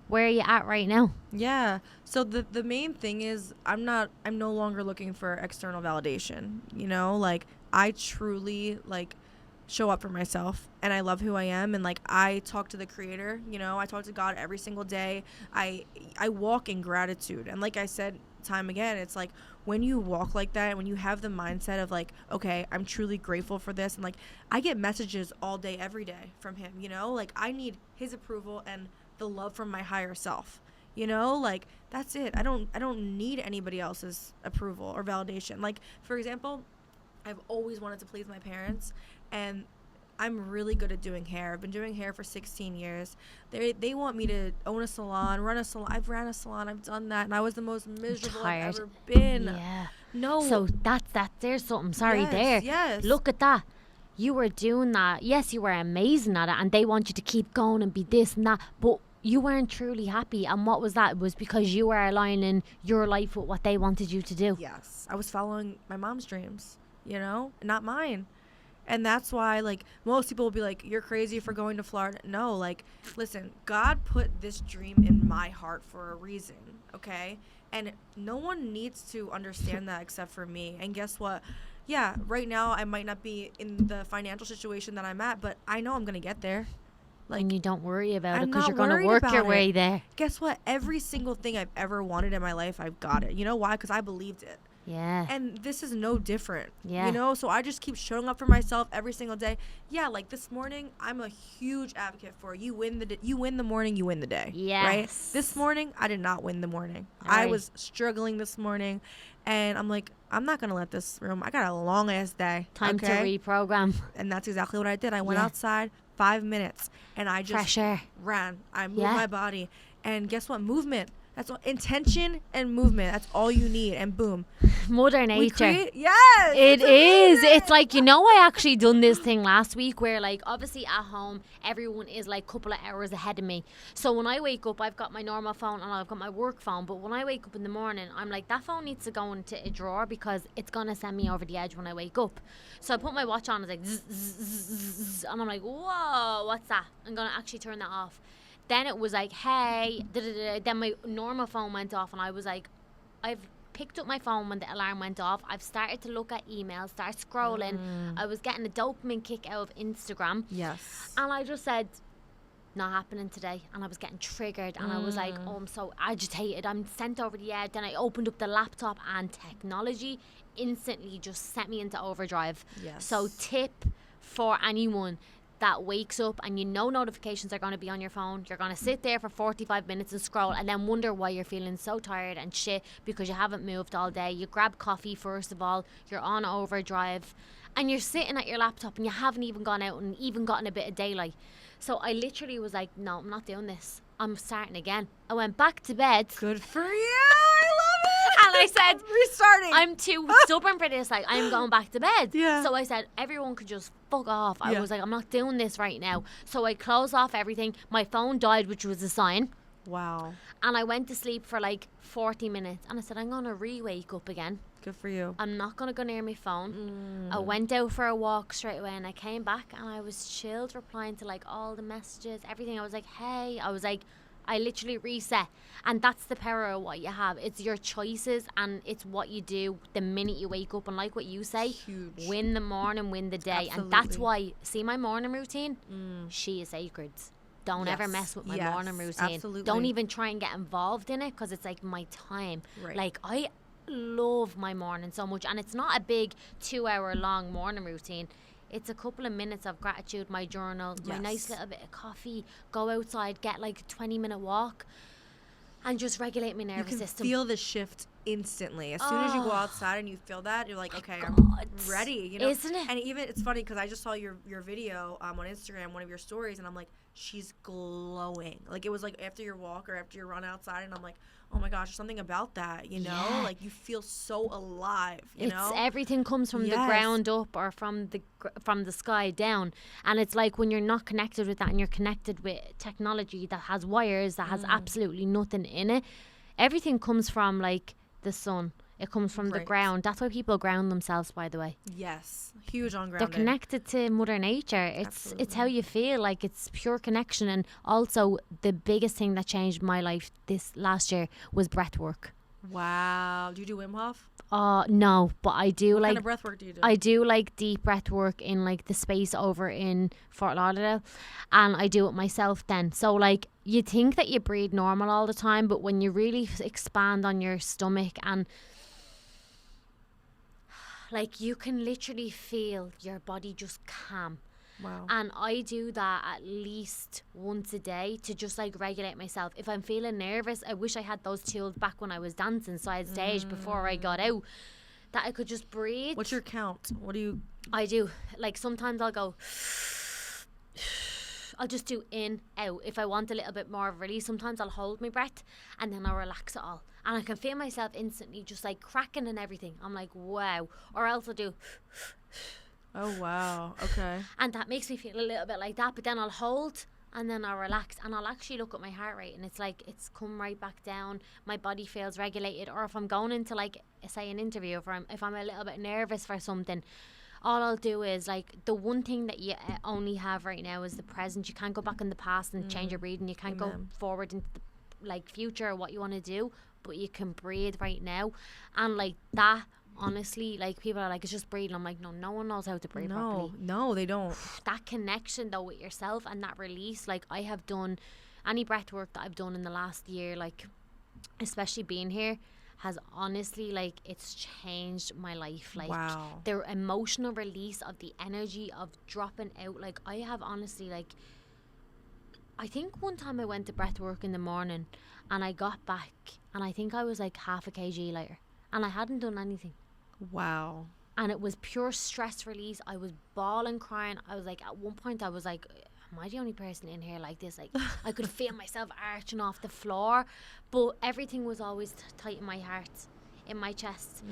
Where are you at right now? Yeah. So the main thing is I'm no longer looking for external validation, you know? Like I truly like show up for myself and I love who I am, and like I talk to the creator, you know? I talk to God every single day. I walk in gratitude. And like I said time again, it's like when you walk like that, when you have the mindset of like, okay, I'm truly grateful for this, and like I get messages all day every day from him, you know? Like I need his approval and the love from my higher self, you know? Like that's it. I don't need anybody else's approval or validation. Like for example, I've always wanted to please my parents, and I'm really good at doing hair. I've been doing hair for 16 years. They want me to own a salon, run a salon. I've ran a salon, I've done that, and I was the most miserable I've ever been. Yeah. No. So that's there's something there. Yes. Look at that. You were doing that. Yes, you were amazing at it, and they want you to keep going and be this and that, but you weren't truly happy. And what was that? It was because you were aligning your life with what they wanted you to do. Yes. I was following my mom's dreams, you know, not mine. And that's why, like, most people will be like, you're crazy for going to Florida. No, like, listen, God put this dream in my heart for a reason, okay? And no one needs to understand that except for me. And guess what? Yeah, right now I might not be in the financial situation that I'm at, but I know I'm going to get there. Like, and you don't worry about it because you're going to work your way there. Guess what? Every single thing I've ever wanted in my life, I've got it. You know why? Because I believed it. Yeah. And this is no different. Yeah. You know, so I just keep showing up for myself every single day. Yeah, like this morning, I'm a huge advocate for you win the morning, you win the day. Yes. Right? This morning, I did not win the morning. I was struggling this morning, and I'm like, I'm not going to let this room. I got a long ass day. Time to reprogram. And that's exactly what I did. I went outside 5 minutes and I just ran. I moved my body. And guess what? Movement That's all. Intention and movement. That's all you need. And boom. Mother Nature. Yes. It is. It's like, I actually done this thing last week where, like, obviously at home, everyone is like a couple of hours ahead of me. So when I wake up, I've got my normal phone and I've got my work phone. But when I wake up in the morning, I'm like, that phone needs to go into a drawer because it's going to send me over the edge when I wake up. So I put my watch on. It's like, zzz, zzz, zzz, zzz, and I'm like, whoa, what's that? I'm going to actually turn that off. Then it was like, hey, then my normal phone went off and I was like, I've picked up my phone when the alarm went off. I've started to look at emails, start scrolling. I was getting a dopamine kick out of Instagram. Yes. And I just said, not happening today. And I was getting triggered and I was like, oh, I'm so agitated. I'm sent over the edge. Then I opened up the laptop and technology instantly just sent me into overdrive. Yes. So tip for anyone that wakes up and notifications are going to be on your phone. You're going to sit there for 45 minutes and scroll and then wonder why you're feeling so tired and shit because you haven't moved all day. You grab coffee first of all, you're on overdrive and you're sitting at your laptop and you haven't even gone out and even gotten a bit of daylight. So I literally was like, no, I'm not doing this. I'm starting again. I went back to bed. Good for you. I love it. And I said, restarting. I'm too stubborn for this. Like, I'm going back to bed. Yeah. So I said, everyone could just fuck off. I was like, I'm not doing this right now. So I closed off everything. My phone died, which was a sign. Wow. And I went to sleep for like 40 minutes. And I said, I'm going to re-wake up again. Good for you. I'm not going to go near my phone. I went out for a walk straight away and I came back and I was chilled, replying to like all the messages, everything. I was like, hey, I literally reset. And that's the power of what you have. It's your choices and it's what you do the minute you wake up. And like what you say, huge. Win the morning, win the day. Absolutely. And that's why, see my morning routine? She is sacred. Don't ever mess with my morning routine. Absolutely. Don't even try and get involved in it because it's like my time. Right. Like I love my morning so much. And it's not a big 2-hour long morning routine. It's a couple of minutes of gratitude, my journal, my nice little bit of coffee, go outside, get like a 20-minute walk and just regulate my nervous system. You can feel the shift instantly. As soon as you go outside and you feel that, you're like, okay, I'm ready. Isn't it? And even, it's funny because I just saw your video on Instagram, one of your stories, and I'm like, she's glowing. Like, it was like after your walk or after your run outside, and I'm like, oh my gosh, there's something about that, like you feel so alive, know? Everything comes from the ground up or from the sky down, and it's like when you're not connected with that and you're connected with technology that has wires that has absolutely nothing in it, everything comes from like the sun. It comes from the ground. That's why people ground themselves, by the way. Yes. Huge on grounding. They're connected to Mother Nature. It's how you feel. Like, it's pure connection. And also, the biggest thing that changed my life this last year was breath work. Wow. Do you do Wim Hof? No, but I do. What like, kind of breath work do you do? I do like deep breath work in like the space over in Fort Lauderdale, and I do it myself then. So like, you think that you breathe normal all the time, but when you really expand on your stomach and like, you can literally feel your body just calm. Wow. And I do that at least once a day to just like regulate myself. If I'm feeling nervous, I wish I had those tools back when I was dancing side stage before I got out, that I could just breathe. What's your count? What do you... I do. Like, sometimes I'll go... I'll just do in, out. If I want a little bit more of release, sometimes I'll hold my breath and then I'll relax it all. And I can feel myself instantly just like cracking and everything. I'm like, wow. Or else I'll do... Oh, wow. Okay. And that makes me feel a little bit like that. But then I'll hold and then I'll relax. And I'll actually look at my heart rate. And it's like, it's come right back down. My body feels regulated. Or if I'm going into like, say, an interview, if I'm a little bit nervous for something, all I'll do is like, the one thing that you only have right now is the present. You can't go back in the past and change your breathing. You can't go forward into the like future or what you want to do. But you can breathe right now. And like that... Honestly, like, people are like, it's just breathing. I'm like, no one knows how to breathe properly. No, they don't. That connection though with yourself and that release, like, I have done any breath work that I've done in the last year, like, especially being here, has honestly, like, it's changed my life. Like, wow. The emotional release of the energy of dropping out. Like, I have honestly, like, I think one time I went to breath work in the morning and I got back and I think I was like half a kg lighter and I hadn't done anything. Wow. And it was pure stress release. I was bawling, crying. I was like, at one point I was like, am I the only person in here like this? Like, I could feel myself arching off the floor, but everything was always tight in my heart, in my chest.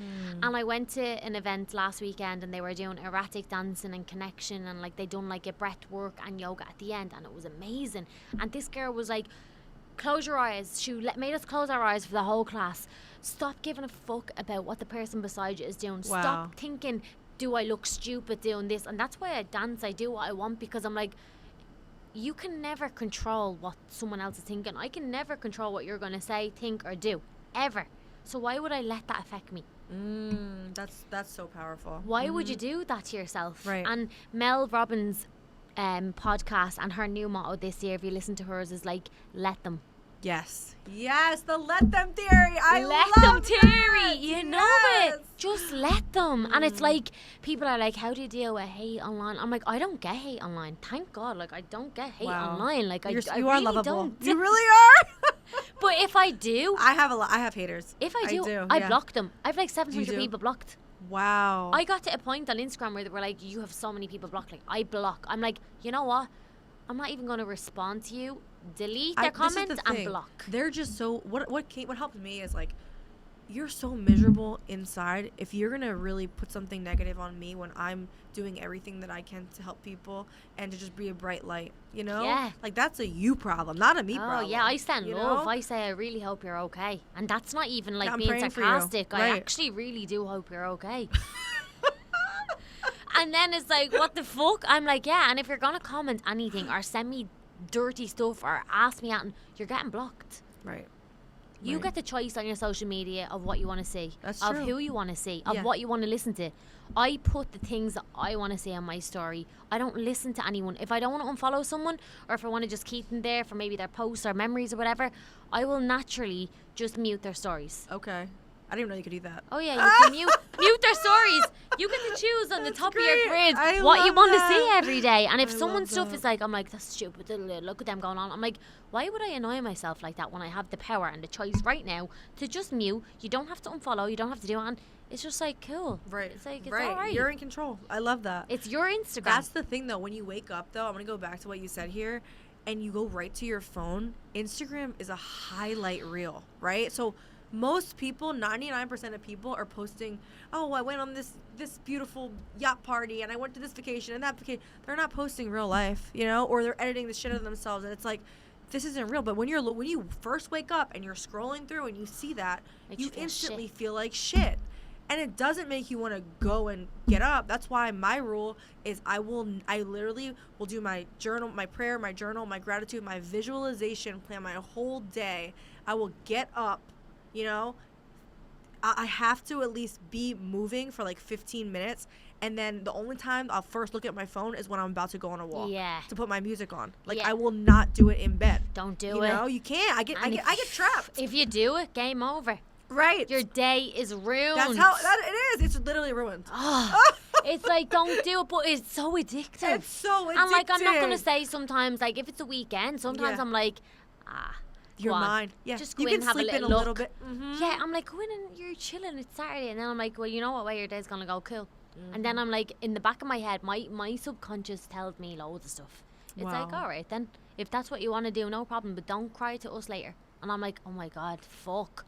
And I went to an event last weekend, and they were doing erratic dancing and connection, and like they done like a breath work and yoga at the end, and it was amazing. And this girl was like, close your eyes. She made us close our eyes for the whole class. Stop giving a fuck about what the person beside you is doing. Wow. Stop thinking, do I look stupid doing this? And that's why I dance. I do what I want, because I'm like, you can never control what someone else is thinking. I can never control what you're going to say, think, or do, ever. So why would I let that affect me? That's so powerful. Why would you do that to yourself? Right. And Mel Robbins' podcast, and her new motto this year, if you listen to hers, is like, let them. Yes, the let them theory. I let love them theory. that. You know it. Just let them. And it's like, people are like, how do you deal with hate online? I'm like, I don't get hate online. Thank God. Like, I don't get hate online. Like, I you really are lovable. don't. You really are. But if I do, I have haters. If I do, I block them. I have like 700 people blocked. Wow. I got to a point on Instagram where they were like, you have so many people blocked. Like, I block. I'm like, you know what? I'm not even going to respond to you. Delete their comments and block. They're just so what helped me is like, you're so miserable inside. If you're gonna really put something negative on me when I'm doing everything that I can to help people and to just be a bright light, you know? Yeah. Like, that's a you problem, not a me problem. Oh yeah, I send love. Know? I say I really hope you're okay, and that's not even like I'm being praying for you. sarcastic. I Right. actually really do hope you're okay. And then it's like, what the fuck? I'm like, yeah. And if you're gonna comment anything or send me dirty stuff or ask me out, you're getting blocked. Right. You get the choice on your social media of what you want to see, That's of true. who you want to see, of what you want to listen to. I put the things that I want to see on my story. I don't listen to anyone. If I don't want to unfollow someone, or if I want to just keep them there for maybe their posts or memories or whatever, I will naturally just mute their stories. Okay. I didn't even know you could do that. Oh yeah, you can mute their stories. You get to choose on the top of your grid I what you love want that. to see every day. And if I someone's love stuff that. is like, I'm like, that's stupid, look at them going on. I'm like, why would I annoy myself like that when I have the power and the choice right now to just mute? You don't have to unfollow, you don't have to do it, and it's just like, cool. Right. It's like, it's right. all right. You're in control. I love that. It's your Instagram. That's the thing, though. When you wake up, though, I'm going to go back to what you said here, and you go right to your phone. Instagram is a highlight reel, right? So most people, 99% of people, are posting, oh, I went on this beautiful yacht party, and I went to this vacation and that vacation. They're not posting real life, you know, or they're editing the shit out of themselves, and it's like, this isn't real. But when you first wake up and you're scrolling through and you see that, you instantly feel like shit. And it doesn't make you want to go and get up. That's why my rule is I literally will do my journal, my prayer, my journal, my gratitude, my visualization, plan my whole day. I will get up, you know. I have to at least be moving for like 15 minutes. And then the only time I'll first look at my phone is when I'm about to go on a walk. Yeah. To put my music on. Like, I will not do it in bed. Don't do You it. know, you can't. I get trapped. If you do it, game over. Right. Your day is ruined. That's how it is. It's literally ruined. It's like, don't do it, but it's so addictive. It's so addictive. And like, I'm not gonna say sometimes, like, if it's a weekend, sometimes I'm like, Your mind. Yeah. Just go you in can and have sleep a in little a look. little bit. Mm-hmm. Yeah, I'm like, go in and you're chilling, it's Saturday. And then I'm like, well, you know what way your day's gonna go, cool. And then I'm like, in the back of my head, my subconscious tells me loads of stuff. It's like, all right then, if that's what you want to do, no problem, but don't cry to us later. And I'm like, oh my God, fuck.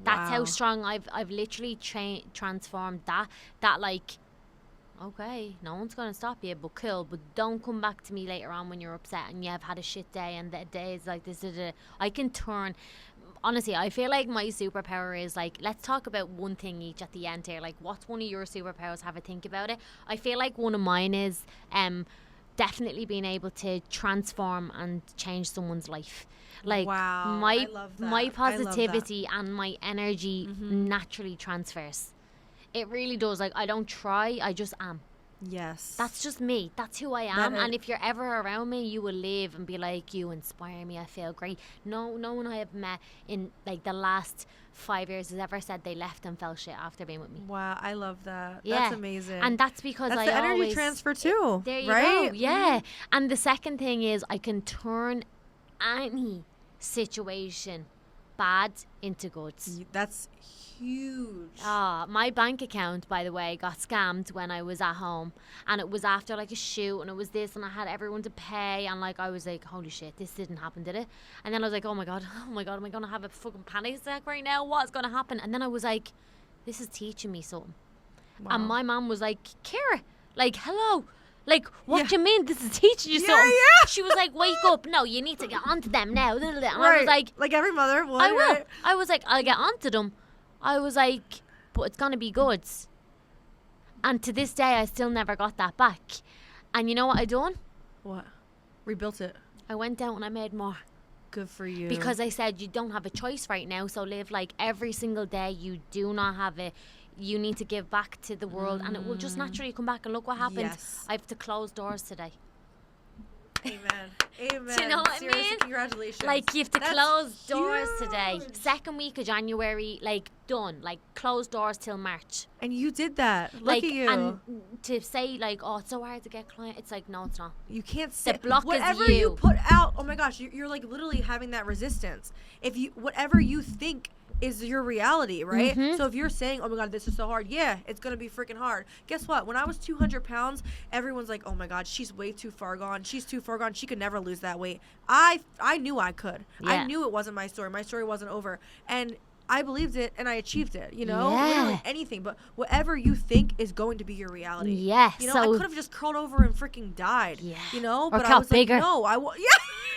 That's how strong I've literally transformed that like, okay, no one's gonna stop you, but cool, but don't come back to me later on when you're upset and you have had a shit day and the day is like this. I can turn. Honestly, I feel like my superpower is like, let's talk about one thing each at the end here. Like, what's one of your superpowers? Have a think about it. I feel like one of mine is definitely being able to transform and change someone's life. Like, I love that. my positivity and my energy naturally transfers. It really does. Like, I don't try, I just am. Yes. That's just me. That's who I am. And if you're ever around me, you will live and be like, you inspire me. I feel great. No one I have met in like the last 5 years has ever said they left and felt shit after being with me. Wow, I love that. Yeah. That's amazing. And that's because that's I the energy always transfer too. There you right? go. Yeah. And the second thing is I can turn any situation bad into goods. That's huge. My bank account, by the way, got scammed when I was at home, and it was after like a shoot, and it was this, and I had everyone to pay, and like I was like, holy shit, this didn't happen, did it? And then I was like, oh my god, am I gonna have a fucking panic attack right now? What's gonna happen? And then I was like, this is teaching me something. Wow. And my mom was like, Kira, like, hello. Like, what do you mean? This is teaching you something. Yeah. She was like, wake up. No, you need to get onto them now. And right. I was like every mother would. I will. Right? I was like, I'll get onto them. I was like, but it's going to be goods. And to this day, I still never got that back. And you know what I done? What? Rebuilt it. I went out and I made more. Good for you. Because I said, you don't have a choice right now. So live like every single day. You do not have it. You need to give back to the world, and it will just naturally come back. And look what happened. Yes. I have to close doors today. Amen. Amen. Do you know what Seriously, I mean? Congratulations. Like, you have to close doors today. huge. Second week of January, like, done. Like, close doors till March. And you did that. Like, Look at you. and to say, like, oh, it's so hard to get clients. It's like, no, it's not. You can't say. The block whatever is you put out, oh my gosh, you're like literally having that resistance. If you, whatever you think is your reality, right? Mm-hmm. So if you're saying, oh my god, this is so hard, yeah, it's gonna be freaking hard. Guess what? When I was 200 pounds, everyone's like, oh my god, she's way too far gone. She's too far gone. She could never lose that weight. I knew I could. Yeah. I knew it wasn't my story. My story wasn't over. And I believed it and I achieved it, you know? Yeah. Literally anything. But whatever you think is going to be your reality. Yeah. You know, so I could have just curled over and freaking died. Yeah. You know? Or But I got was bigger. like, no,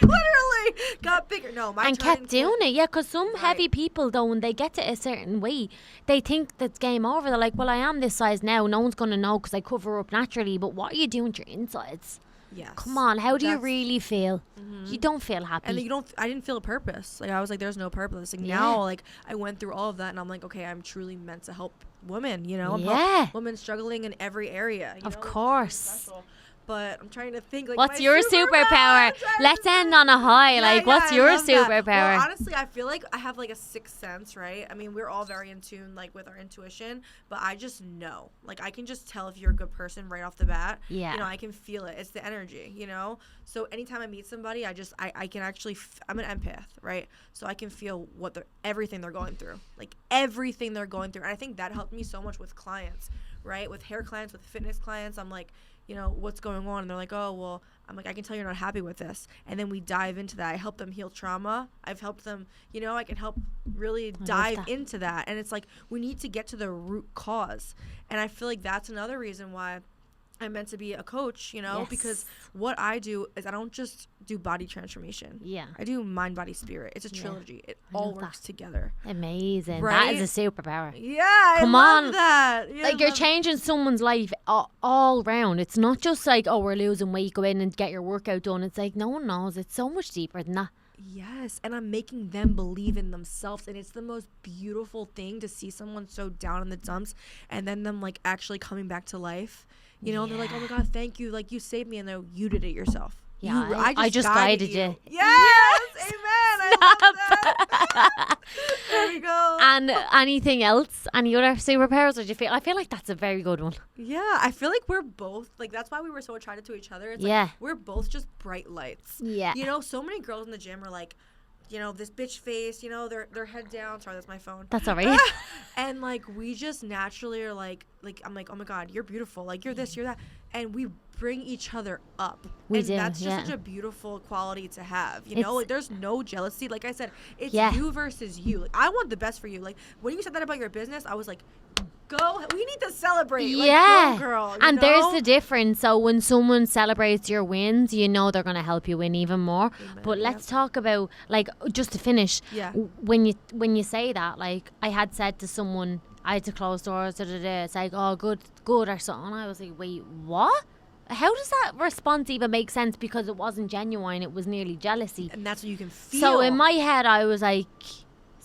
literally got bigger. No, my and turn kept doing it, yeah, because some Right. heavy people, though, when they get to a certain weight, they think that's game over. They're like, well, I am this size now. No one's going to know because I cover up naturally. But what are you doing to your insides? Yes. Come on, how do you That's- really feel? Mhm. You don't feel happy. And then I didn't feel a purpose. Like, I was like, there's no purpose. Like, Yeah. now, like, I went through all of that and I'm like, okay, I'm truly meant to help women, you know? Yeah. Help women struggling in every area. You Of know? It's really course. special. But I'm trying to think, like, What's my your superpower? Let's end on a high. Like, what's your I love that. superpower? Well, honestly, I feel like I have like a sixth sense, right? I mean, we're all very in tune, like, with our intuition, but I just know. Like, I can just tell if you're a good person right off the bat. Yeah. You know, I can feel it. It's the energy, you know? So anytime I meet somebody, I can actually, I'm an empath, right? So I can feel everything they're going through. Like, everything they're going through. And I think that helped me so much with clients, right? With hair clients, with fitness clients. I'm like, you know, what's going on? And they're like, oh, well, I'm like, I can tell you're not happy with this. And then we dive into that. I help them heal trauma. I've helped them, you know, I can help really dive into that. And it's like, we need to get to the root cause. And I feel like that's another reason why I'm meant to be a coach, you know, Yes. because what I do is I don't just do body transformation. Yeah. I do mind, body, spirit. It's a trilogy. It all love works that. together. Amazing. Right? That is a superpower. Yeah. Come I love on. that. Yeah, Like, you're changing someone's life all round. It's not just like, oh, we're losing weight, go in and get your workout done. It's like, no one knows. It's so much deeper than that. Yes, and I'm making them believe in themselves, and it's the most beautiful thing to see someone so down in the dumps and then them like actually coming back to life. You know, they're like, oh my god, thank you, like you saved me, and then you did it yourself. Yeah, I just guided you. Yes, amen. I love that. There we go. And anything else? Any other superpowers? Or do you feel? I feel like that's a very good one. Yeah, I feel like we're both like that's why we were so attracted to each other. It's Yeah. like we're both just bright lights. Yeah. You know, so many girls in the gym are like, you know, this bitch face, you know, their head down. Sorry, that's my phone. That's all right. And like we just naturally are like I'm like, oh my god, you're beautiful, like you're this, you're that, and we bring each other up. We and do, that's just yeah. such a beautiful quality to have, you know. Like, there's no jealousy. Like I said, it's Yeah. you versus you. Like, I want the best for you. Like when you said that about your business, I was like, go, we need to celebrate. Yeah. Like, go girl, you And know? there's the difference. So when someone celebrates your wins, you know they're going to help you win even more. Amen. But let's talk about, like, just to finish. Yeah. When you say that, like, I had said to someone, I had to close doors. It's like, oh, good or something. And I was like, wait, what? How does that response even make sense? Because it wasn't genuine. It was nearly jealousy. And that's what you can feel. So in my head, I was like,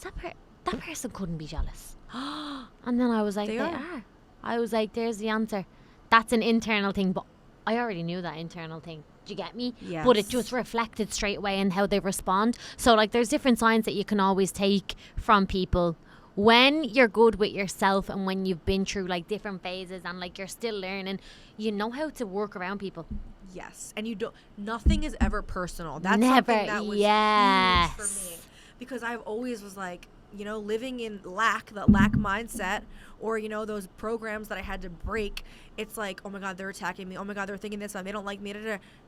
that person couldn't be jealous. And then I was like, they are. I was like, there's the answer. That's an internal thing, but I already knew that internal thing. Do you get me? Yes. But it just reflected straight away in how they respond. So, like, there's different signs that you can always take from people. When you're good with yourself and when you've been through, like, different phases and, like, you're still learning, you know how to work around people. Yes, and you don't. Nothing is ever personal. That's Never. something that was Yes. huge for me. because I've always was like, you know, living in the lack mindset, or, you know, those programs that I had to break. It's like, oh my God, they're attacking me. Oh my God, they're thinking this, and they don't like me.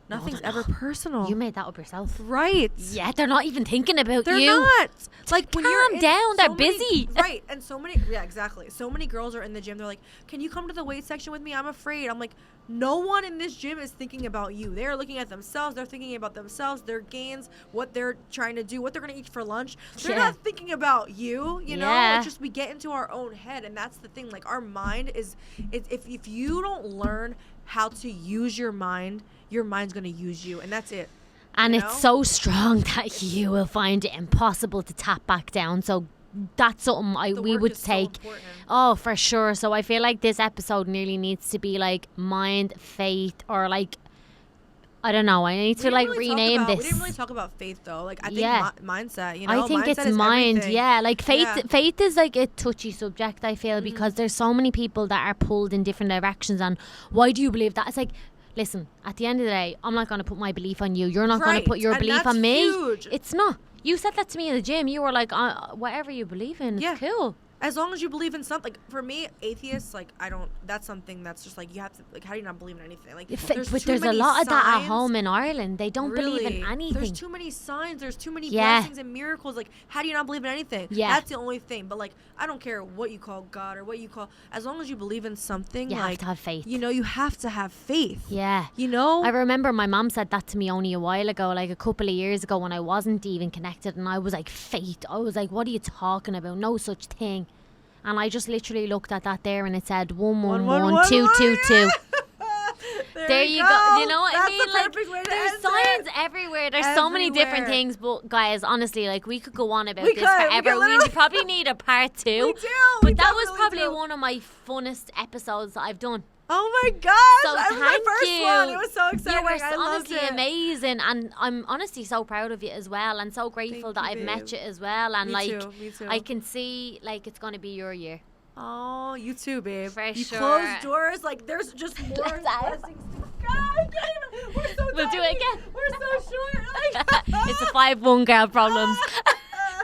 Nothing's ever personal. You made that up yourself. Right. Yeah, they're not even thinking about they're you. They're not. Like, when calm down, they're busy. Right. And so many, yeah, exactly. So many girls are in the gym. They're like, can you come to the weight section with me? I'm afraid. I'm like, no one in this gym is thinking about you. They're looking at themselves. They're thinking about themselves, their gains, what they're trying to do, what they're going to eat for lunch. They're not thinking about you, you know? It's just we get into our own head, and that's the thing. Like, our mind is, if you don't learn how to use your mind's going to use you, and that's it. And it's so strong that you will find it impossible to tap back down. So that's something we would take. Oh, for sure. So I feel like this episode nearly needs to be like mind, faith, or like, I don't know. I need to like rename this. We didn't really talk about faith though. Like, I think mindset, you know, I think mindset it's mind. Everything. Yeah. Like faith is like a touchy subject, I feel, because there's so many people that are pulled in different directions. And why do you believe that? It's like, listen, at the end of the day, I'm not going to put my belief on you. You're not going to put your belief on me. Huge. It's not. You said that to me in the gym. You were like, whatever you believe in, it's cool. As long as you believe in something. Like, for me, atheists, like, that's something that's just like, you have to, like, how do you not believe in anything? Like, there's a lot of that at home in Ireland. They don't believe in anything. There's too many signs. There's too many blessings and miracles. Like, how do you not believe in anything? Yeah. That's the only thing. But, like, I don't care what you call God or what you call, as long as you believe in something, you have to have faith. You know, you have to have faith. Yeah. You know? I remember my mom said that to me only a while ago, like a couple of years ago, when I wasn't even connected, and I was like, faith. I was like, what are you talking about? No such thing. And I just literally looked at that there, and it said 111222. There you go. You know what I mean? Like, there's signs everywhere. There's so many different things. But guys, honestly, like, we could go on about this forever. We probably need a part 2. We do. But that was probably one of my funnest episodes that I've done. Oh my gosh! So that was my first one. It was so exciting. You were honestly amazing, and I'm honestly so proud of you as well, and so grateful that I've met you as well. And me too. I can see like it's going to be your year. Oh, you too, babe. For you sure. Close doors, like there's just more blessings. God, we're so we'll tiny. Do it again. We're so short. It's a 5-1 girl problems.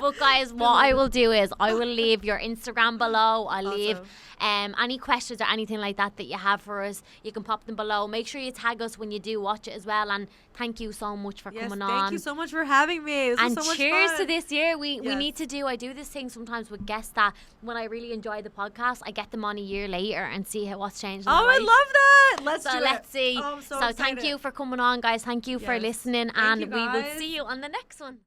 But guys, what I will do is I will leave your Instagram below. I'll leave any questions or anything like that you have for us. You can pop them below. Make sure you tag us when you do watch it as well. And thank you so much for coming on. Thank you so much for having me. This was so much cheers fun. to this year. We need to do. I do this thing sometimes with guests that when I really enjoy the podcast, I get them on a year later and see what's changed. I love that. Let's see. Oh, I'm so excited. Thank you for coming on, guys. Thank you for listening, and we will see you on the next one.